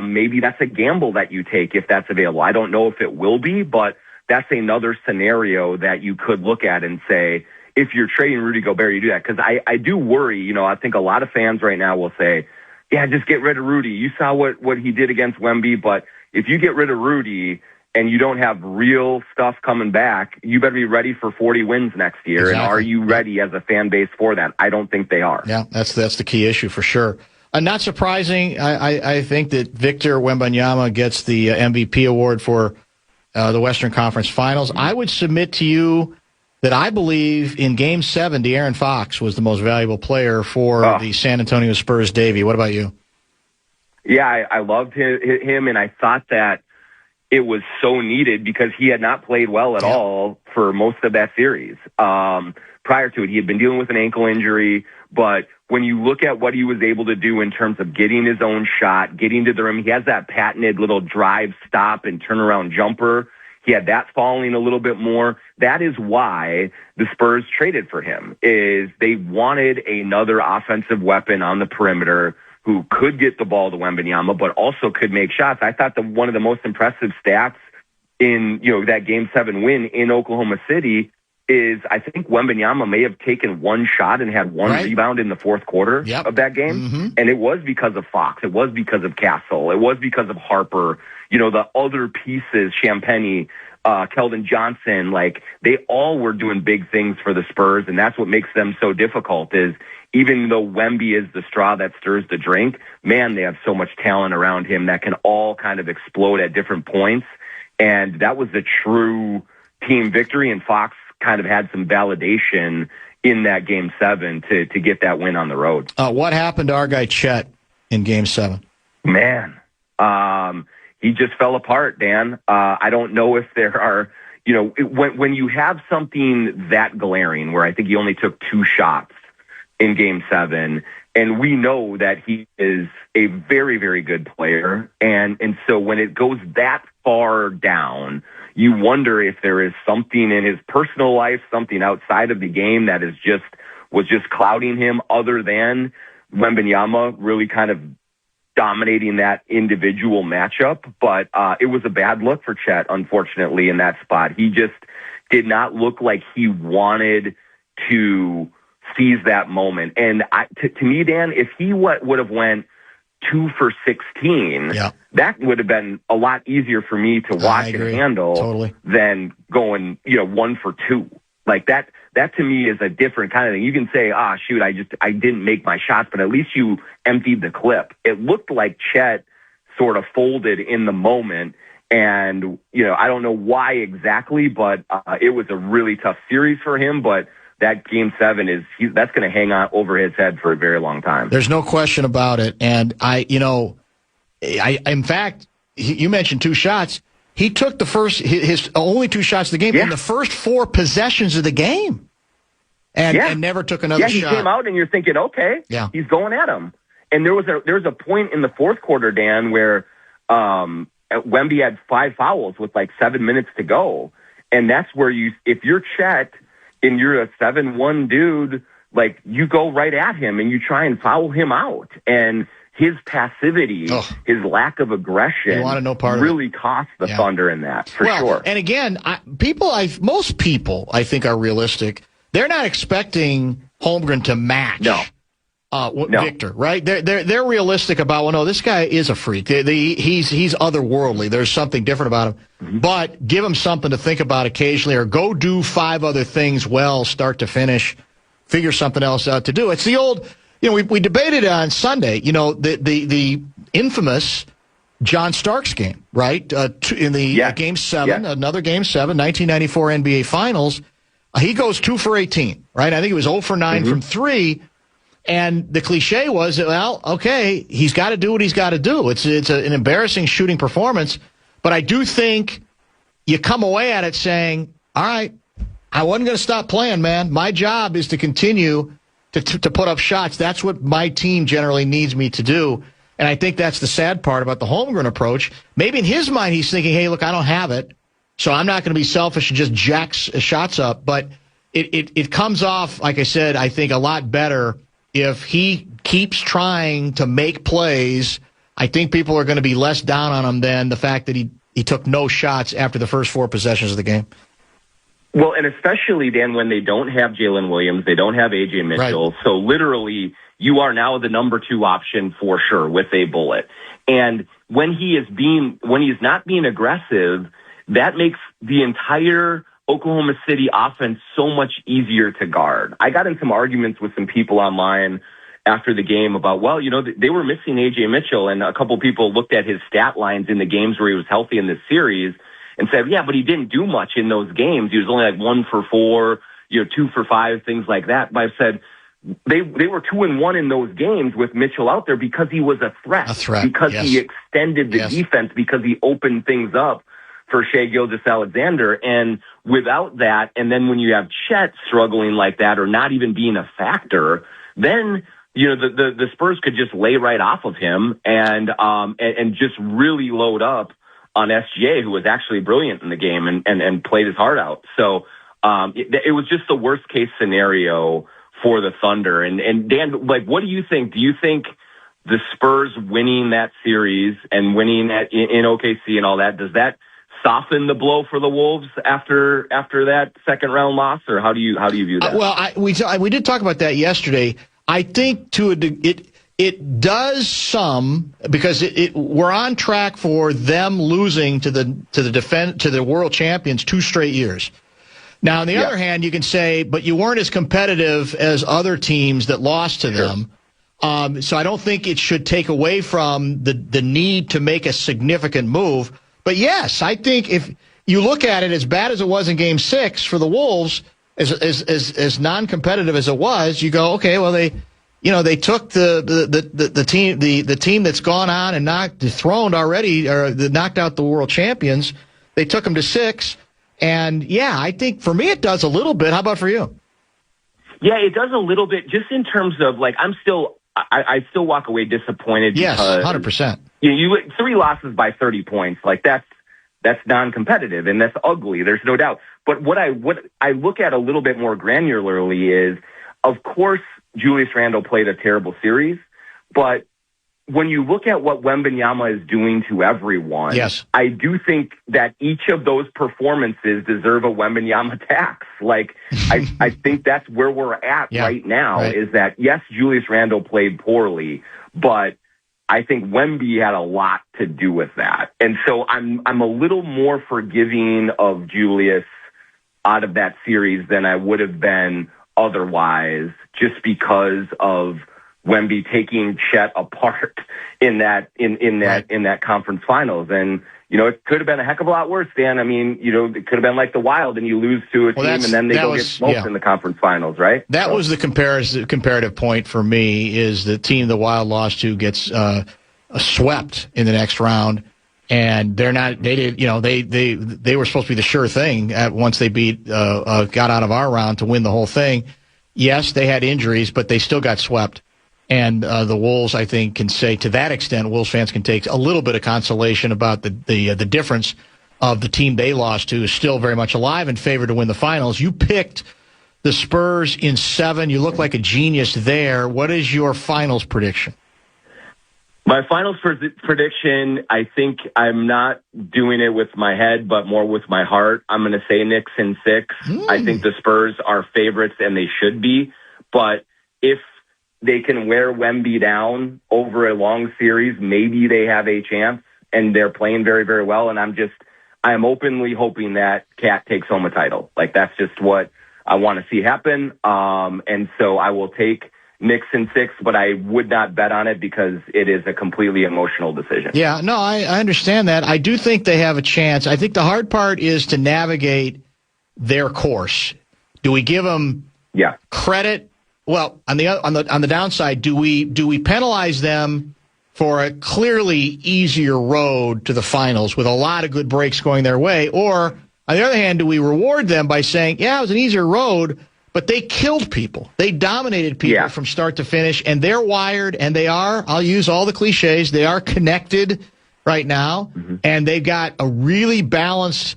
S9: maybe that's a gamble that you take if that's available. I don't know if it will be, but that's another scenario that you could look at and say, if you're trading Rudy Gobert, you do that. Because I do worry, I think a lot of fans right now will say, yeah, just get rid of Rudy. You saw what he did against Wemby, but if you get rid of Rudy and you don't have real stuff coming back, you better be ready for 40 wins next year. Exactly. And are you ready as a fan base for that? I don't think they are. Yeah,
S2: that's the key issue for sure. Not surprising, I think that Victor Wembanyama gets the MVP award for the Western Conference Finals. I would submit to you that I believe in Game 7, De'Aaron Fox was the most valuable player for the San Antonio Spurs. Davey, what about you?
S9: Yeah, I loved him, and I thought that it was so needed because he had not played well at all for most of that series. Prior to it, he had been dealing with an ankle injury, but when you look at what he was able to do in terms of getting his own shot, getting to the rim, he has that patented little drive, stop, and turnaround jumper. He had that falling a little bit more. That is why the Spurs traded for him, is they wanted another offensive weapon on the perimeter who could get the ball to Wembanyama, but also could make shots. I thought one of the most impressive stats in that Game 7 win in Oklahoma City is I think Wembanyama may have taken one shot and had one rebound in the fourth quarter of that game. Mm-hmm. And it was because of Fox. It was because of Castle. It was because of Harper. The other pieces, Champagny, Keldon Johnson, they all were doing big things for the Spurs. And that's what makes them so difficult is even though Wemby is the straw that stirs the drink, man, they have so much talent around him that can all kind of explode at different points. And that was the true team victory. And Fox kind of had some validation in that Game 7 to get that win on the road.
S2: What happened to our guy Chet in Game 7?
S9: Man, he just fell apart, Dan. I don't know if there are, when you have something that glaring, where I think he only took 2 shots in Game 7, and we know that he is a very, very good player. And so when it goes that far down, you wonder if there is something in his personal life, something outside of the game that was just clouding him other than Wembanyama really kind of dominating that individual matchup. But it was a bad look for Chet, unfortunately, in that spot. He just did not look like he wanted to seize that moment. And to me, Dan, if he would have went 2 for 16, that would have been a lot easier for me to watch and handle than going, 1 for 2. Like that to me is a different kind of thing. You can say, shoot, I didn't make my shots, but at least you emptied the clip. It looked like Chet sort of folded in the moment. And, I don't know why exactly, but it was a really tough series for him. But that Game 7 that's going to hang on over his head for a very long time.
S2: There's no question about it. And in fact, you mentioned 2 shots. he took his only 2 shots of the game in the first 4 possessions of the game, and never took another shot.
S9: Yeah, he came out, and you're thinking, okay, he's going at him. And there was a point in the fourth quarter, Dan, where Wemby had 5 fouls with like 7 minutes to go, and that's where if you're Chet and you're a 7-1 dude, like you go right at him and you try and foul him out. And his passivity, his lack of aggression, really cost the Thunder in that, for sure.
S2: And again, most people, I think, are realistic. They're not expecting Holmgren to match Victor, right? They're realistic about, well, no, this guy is a freak. He's otherworldly. There's something different about him. Mm-hmm. But give him something to think about occasionally, or go do 5 other things well, start to finish, figure something else out to do. It's the old... we debated on Sunday, the infamous John Starks game, right? In the Game 7, another Game 7, 1994 NBA Finals. He goes 2 for 18, right? I think it was 0 for 9 from 3. And the cliche was, well, okay, he's got to do what he's got to do. It's an embarrassing shooting performance. But I do think you come away at it saying, all right, I wasn't going to stop playing, man. My job is to continue to put up shots. That's what my team generally needs me to do. And I think that's the sad part about the Holmgren approach. Maybe in his mind he's thinking, hey, look, I don't have it, so I'm not going to be selfish and just jack shots up. But it comes off, like I said, I think a lot better if he keeps trying to make plays. I think people are going to be less down on him than the fact that he took no shots after the first 4 possessions of the game.
S9: Well, and especially, Dan, when they don't have Jalen Williams, they don't have A.J. Mitchell. Right. So literally, you are now the number 2 option for sure with a bullet. And when he's not being aggressive, that makes the entire Oklahoma City offense so much easier to guard. I got in some arguments with some people online after the game about, well, they were missing A.J. Mitchell, and a couple people looked at his stat lines in the games where he was healthy in this series and said, yeah, but he didn't do much in those games. He was only like 1 for 4, 2 for 5, things like that. But I said they were 2-1 in those games with Mitchell out there because he was a threat. Because he extended the defense, because he opened things up for Shai Gilgeous-Alexander. And without that, and then when you have Chet struggling like that or not even being a factor, then the Spurs could just lay right off of him and just really load up on SGA, who was actually brilliant in the game and played his heart out. So it was just the worst case scenario for the Thunder. And Dan, like, what do you think? Do you think the Spurs winning that series and winning in OKC and all that, does that soften the blow for the Wolves after that second round loss, or how do you view that?
S2: Well, we did talk about that yesterday. I think it does some, because we're on track for them losing to the world champions 2 straight years. Now, on the other hand, you can say, but you weren't as competitive as other teams that lost to them. So I don't think it should take away from the need to make a significant move. But yes, I think if you look at it, as bad as it was in Game 6 for the Wolves, as non-competitive as it was, you go, okay, well they took the team that's gone on and dethroned already, or knocked out the world champions. They took them to 6, and I think for me it does a little bit. How about for you?
S9: Yeah, it does a little bit, just in terms of, like, I still walk away disappointed.
S2: Yes,
S9: because
S2: 100%.
S9: You 3 losses by 30 points, like that's non-competitive and that's ugly. There's no doubt. But what I look at a little bit more granularly is, of course, Julius Randle played a terrible series, but when you look at what Wembanyama is doing to everyone, I do think that each of those performances deserve a Wembanyama tax. Like, I think that's where we're at right now, is that, yes, Julius Randle played poorly, but I think Wemby had a lot to do with that. And so I'm a little more forgiving of Julius out of that series than I would have been otherwise, just because of Wemby taking Chet apart in that conference finals. And, it could have been a heck of a lot worse, Dan. I mean, it could have been like the Wild and you lose to a team and then they get smoked in the conference finals, right?
S2: That was the comparative point for me, is the team the Wild lost to gets swept in the next round. And they're not. They did. They were supposed to be the sure thing once they got out of our round to win the whole thing. Yes, they had injuries, but they still got swept. And the Wolves, I think, can say to that extent, Wolves fans can take a little bit of consolation about the difference of the team they lost to is still very much alive and favored to win the finals. You picked the Spurs in 7. You look like a genius there. What is your finals prediction?
S9: My finals prediction, I think I'm not doing it with my head, but more with my heart. I'm going to say Knicks in 6. I think the Spurs are favorites, and they should be. But if they can wear Wemby down over a long series, maybe they have a chance, and they're playing very, very well. And I'm openly hoping that Cat takes home a title. Like, that's just what I want to see happen. And so I will take Knicks in 6, but I would not bet on it because it is a completely emotional decision.
S2: Yeah, no, I understand that. I do think they have a chance. I think the hard part is to navigate their course. Do we give them credit? Well, on the downside, do we penalize them for a clearly easier road to the finals with a lot of good breaks going their way? Or, on the other hand, do we reward them by saying, yeah, it was an easier road, but they killed people. They dominated people from start to finish, and they're wired, and they are, I'll use all the cliches, they are connected right now, and they've got a really balanced,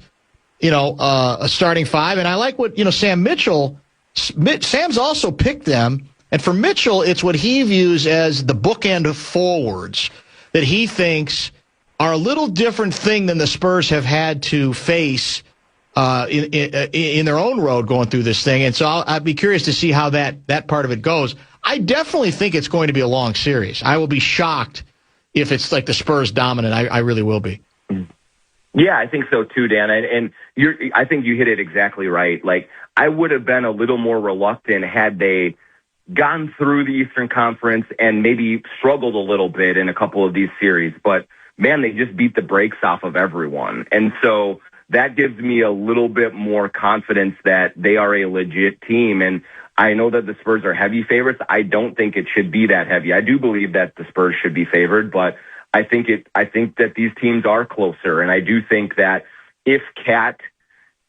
S2: a starting 5. And I like what, Sam's also picked them, and for Mitchell, it's what he views as the bookend forwards that he thinks are a little different thing than the Spurs have had to face in their own road going through this thing. And so I'd be curious to see how that part of it goes. I definitely think it's going to be a long series. I will be shocked if it's like the Spurs dominant. I really will be.
S9: Yeah, I think so too, Dan. And I think you hit it exactly right. Like, I would have been a little more reluctant had they gone through the Eastern Conference and maybe struggled a little bit in a couple of these series. But, man, they just beat the brakes off of everyone. And so that gives me a little bit more confidence that they are a legit team. And I know that the Spurs are heavy favorites. I don't think it should be that heavy. I do believe that the Spurs should be favored, but I think that these teams are closer. And I do think that if Cat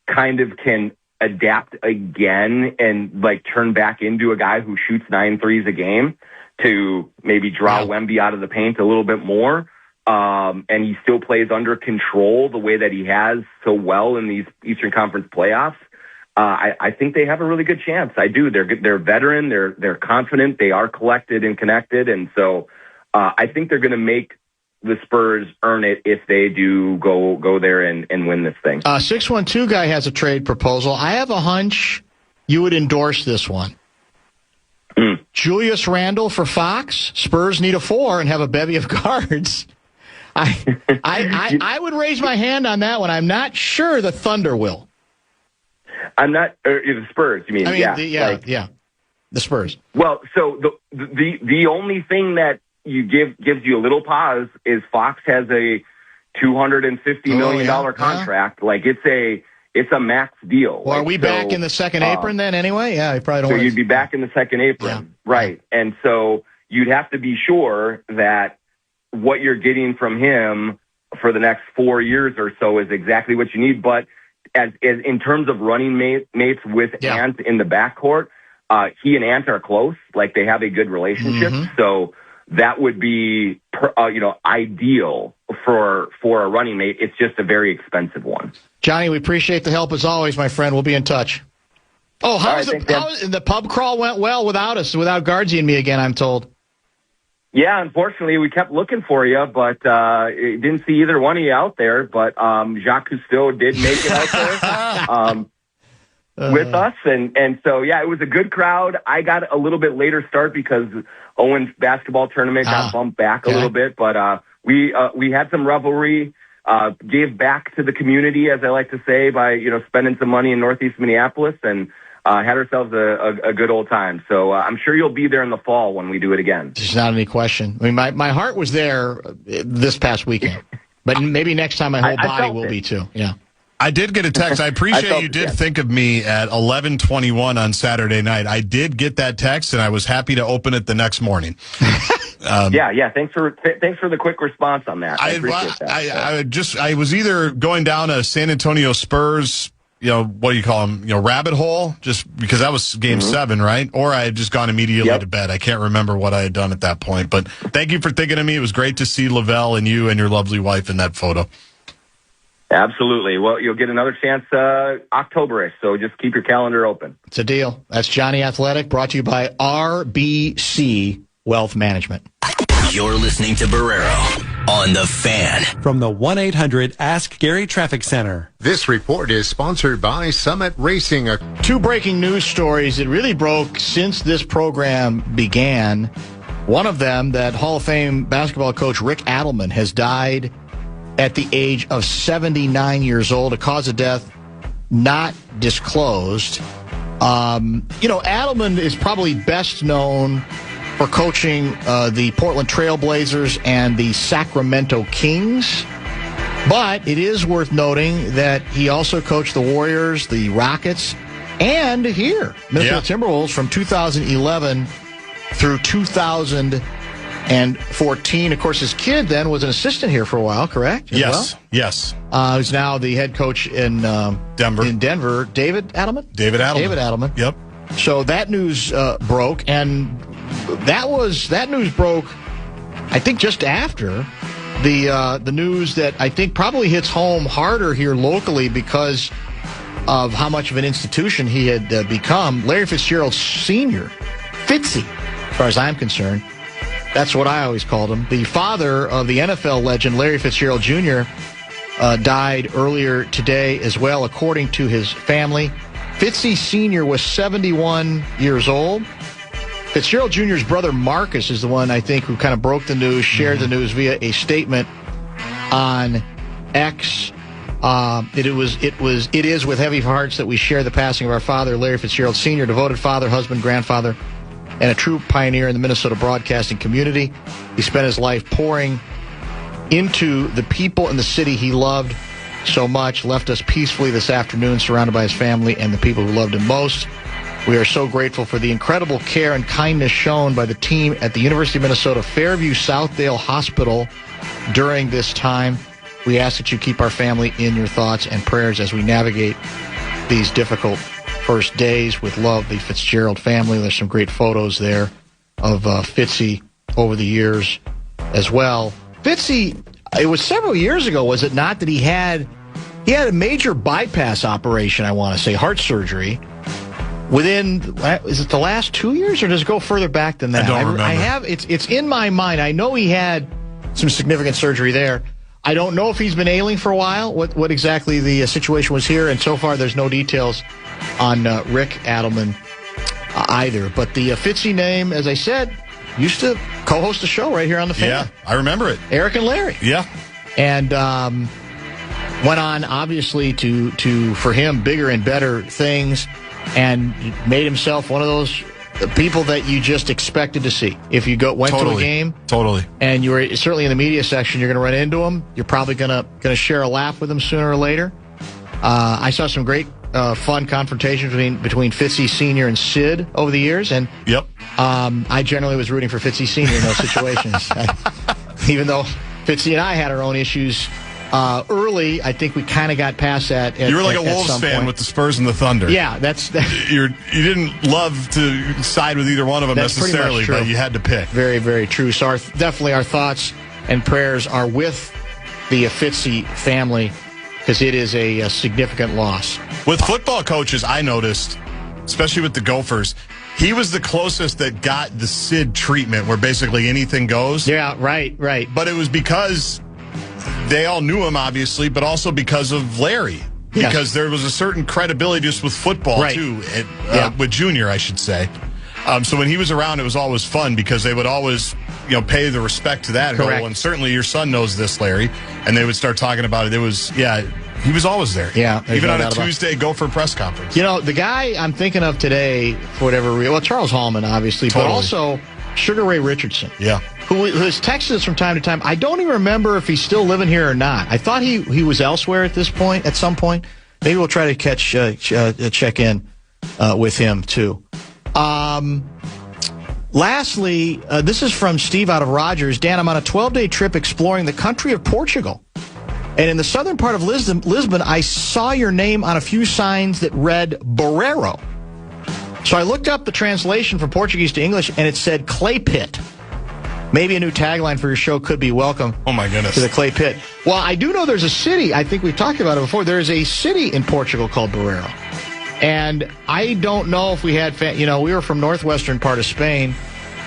S9: kind of can adapt again and like turn back into a guy who shoots 9 threes a game to maybe draw Wemby out of the paint a little bit more, and he still plays under control the way that he has so well in these Eastern Conference playoffs, I think they have a really good chance. I do. They're veteran. They're confident. They are collected and connected. And so I think they're going to make the Spurs earn it if they do go there and win this thing.
S2: 612 guy has a trade proposal. I have a hunch you would endorse this one. Julius Randle for Fox. Spurs need a 4 and have a bevy of guards. I would raise my hand on that one. I'm not sure the Thunder will.
S9: I'm not the Spurs. You mean?
S2: The Spurs.
S9: Well, so the only thing that gives you a little pause is Fox has a $250 million contract. Like it's a max deal.
S2: Well, are we back in the second apron then anyway? Yeah, you probably don't.
S9: So you'd be back in the second apron, right? And so you'd have to be sure that what you're getting from him for the next 4 years or so is exactly what you need. But as in terms of running mates with Ant in the backcourt, he and Ant are close. Like, they have a good relationship. So that would be, ideal for a running mate. It's just a very expensive one.
S2: Johnny, we appreciate the help as always, my friend. We'll be in touch. Oh, the pub crawl went well without us, without Gaardsy and me again, I'm told.
S9: Yeah, unfortunately, we kept looking for you, but didn't see either one of you out there. But Jacques Cousteau did make it out there with us. And so, yeah, it was a good crowd. I got a little bit later start because Owen's basketball tournament got bumped back a little bit. But we had some revelry, gave back to the community, as I like to say, by spending some money in Northeast Minneapolis, and had ourselves a good old time. So I'm sure you'll be there in the fall when we do it again.
S2: There's not any question. I mean, my heart was there this past weekend, but maybe next time my whole body will be too. Yeah.
S3: I did get a text. I appreciate you did think of me at 11:21 on Saturday night. I did get that text, and I was happy to open it the next morning.
S9: Yeah. Thanks for the quick response on that. I appreciate that.
S3: I was either going down a San Antonio Spurs, what do you call them, rabbit hole, just because that was Game 7, right? Or I had just gone immediately to bed. I can't remember what I had done at that point. But thank you for thinking of me. It was great to see Lavelle and you and your lovely wife in that photo.
S9: Absolutely. Well, you'll get another chance October-ish, so just keep your calendar open.
S2: It's a deal. That's Jonny Athletic, brought to you by RBC Wealth Management.
S1: You're listening to Barrero on The Fan.
S4: From the 1-800-ASK-GARY Traffic Center.
S10: This report is sponsored by Summit Racing.
S2: 2 breaking news stories that really broke since this program began. One of them, that Hall of Fame basketball coach Rick Adelman has died at the age of 79 years old. A cause of death not disclosed. Adelman is probably best known for coaching the Portland Trail Blazers and the Sacramento Kings. But it is worth noting that he also coached the Warriors, the Rockets, and here, Minnesota Timberwolves from 2011 through 2014. Of course, his kid then was an assistant here for a while, correct?
S3: Yes.
S2: Who's now the head coach in Denver. David Adelman?
S3: David Adelman. Yep.
S2: So that news broke, and that news broke, I think, just after the news that I think probably hits home harder here locally because of how much of an institution he had become. Larry Fitzgerald Sr., Fitzy, as far as I'm concerned. That's what I always called him. The father of the NFL legend, Larry Fitzgerald Jr., died earlier today as well, according to his family. Fitzy Sr. was 71 years old. Fitzgerald Jr.'s brother Marcus is the one, I think, who kind of broke the news, shared the news via a statement on X. It is with heavy hearts that we share the passing of our father, Larry Fitzgerald Sr., devoted father, husband, grandfather, and a true pioneer in the Minnesota broadcasting community. He spent his life pouring into the people in the city he loved so much, left us peacefully this afternoon, surrounded by his family and the people who loved him most. We are so grateful for the incredible care and kindness shown by the team at the University of Minnesota Fairview Southdale Hospital during this time. We ask that you keep our family in your thoughts and prayers as we navigate these difficult first days. With love, the Fitzgerald family. There's some great photos there of Fitzy over the years as well. Fitzy, it was several years ago, was it not, that he had a major bypass operation, I want to say, heart surgery. Within, is it the last 2 years, or does it go further back than that?
S3: I don't remember.
S2: It's in my mind. I know he had some significant surgery there. I don't know if he's been ailing for a while, what exactly the situation was here, and so far there's no details on Rick Adelman either. But the Fitzy name, as I said, used to co-host a show right here on The Fan.
S3: Yeah, I remember it.
S2: Eric and Larry.
S3: Yeah.
S2: And went on, obviously, to for him, bigger and better things, and made himself one of those people that you just expected to see. If you went to a game, and you were certainly in the media section, you're going to run into him. You're probably going to share a laugh with him sooner or later. I saw some great fun confrontations between Fitzy Sr. and Sid over the years, and I generally was rooting for Fitzy Sr. in those situations. Even though Fitzy and I had our own issues early, I think we kind of got past that.
S3: You were like a Wolves fan with the Spurs and the Thunder.
S2: Yeah,
S3: you didn't love to side with either one of them necessarily, but you had to pick.
S2: Very, very true. So definitely our thoughts and prayers are with the Fitzy family, because it is a significant loss.
S3: With football coaches, I noticed, especially with the Gophers, he was the closest that got the Sid treatment, where basically anything goes.
S2: Yeah, right.
S3: But it was because they all knew him, obviously, but also because of Larry.
S2: Yes.
S3: Because there was a certain credibility just with football, too, with Junior, I should say. So when he was around, it was always fun, because they would always, pay the respect to that.
S2: Correct.
S3: And certainly your son knows this, Larry. And they would start talking about it. It was, he was always there.
S2: Yeah.
S3: Even on a Tuesday Gopher press conference.
S2: The guy I'm thinking of today, for whatever reason, well, Charles Hallman, obviously, but also Sugar Ray Richardson.
S3: Yeah.
S2: Who has texted us from time to time. I don't even remember if he's still living here or not. I thought he was elsewhere at some point. Maybe we'll try to check in with him, too. Lastly, this is from Steve out of Rogers. Dan, I'm on a 12-day trip exploring the country of Portugal. And in the southern part of Lisbon, I saw your name on a few signs that read Barreiro. So I looked up the translation from Portuguese to English, and it said clay pit. Maybe a new tagline for your show could be welcome.
S3: Oh, my goodness.
S2: To the clay pit. Well, I do know there's a city. I think we've talked about it before. There is a city in Portugal called Barreiro. And I don't know if we had, we were from northwestern part of Spain,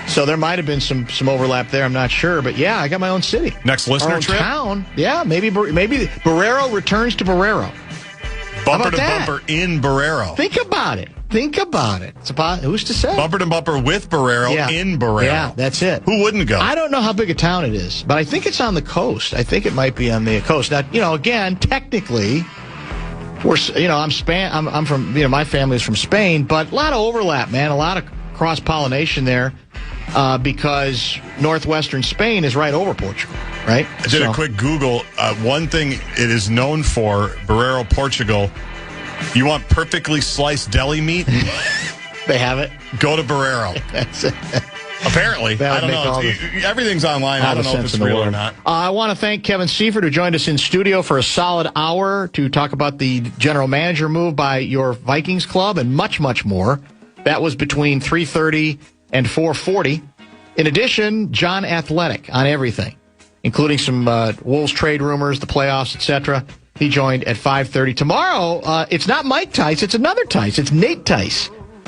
S2: so there might have been some overlap there. I'm not sure. But, yeah, I got my own city.
S3: Next listener trip?
S2: Town. Yeah, maybe Barreiro returns to Barreiro.
S3: Bumper to bumper in Barreiro.
S2: Think about it. It's about, who's to say?
S3: Bumper to bumper with Barreiro in Barreiro.
S2: Yeah, that's it.
S3: Who wouldn't go?
S2: I don't know how big a town it is, but I think it's on the coast. I think it might be on the coast. Now, again, technically, I'm from, my family is from Spain, but a lot of overlap, man. A lot of cross-pollination there because northwestern Spain is right over Portugal, right?
S3: I did a quick Google. One thing it is known for, Barreiro, Portugal, you want perfectly sliced deli meat?
S2: They have it.
S3: Go to Barreiro.
S2: That's it.
S3: Apparently. I don't know. Everything's online. I don't know if it's real or not.
S2: I want to thank Kevin Seifert, who joined us in studio for a solid hour to talk about the general manager move by your Vikings club and much, much more. That was between 3:30 and 4:40. In addition, Jonny Athletic on everything, including some Wolves trade rumors, the playoffs, etc. He joined at 5:30. Tomorrow, it's not Mike Tice, it's another Tice. It's Nate Tice.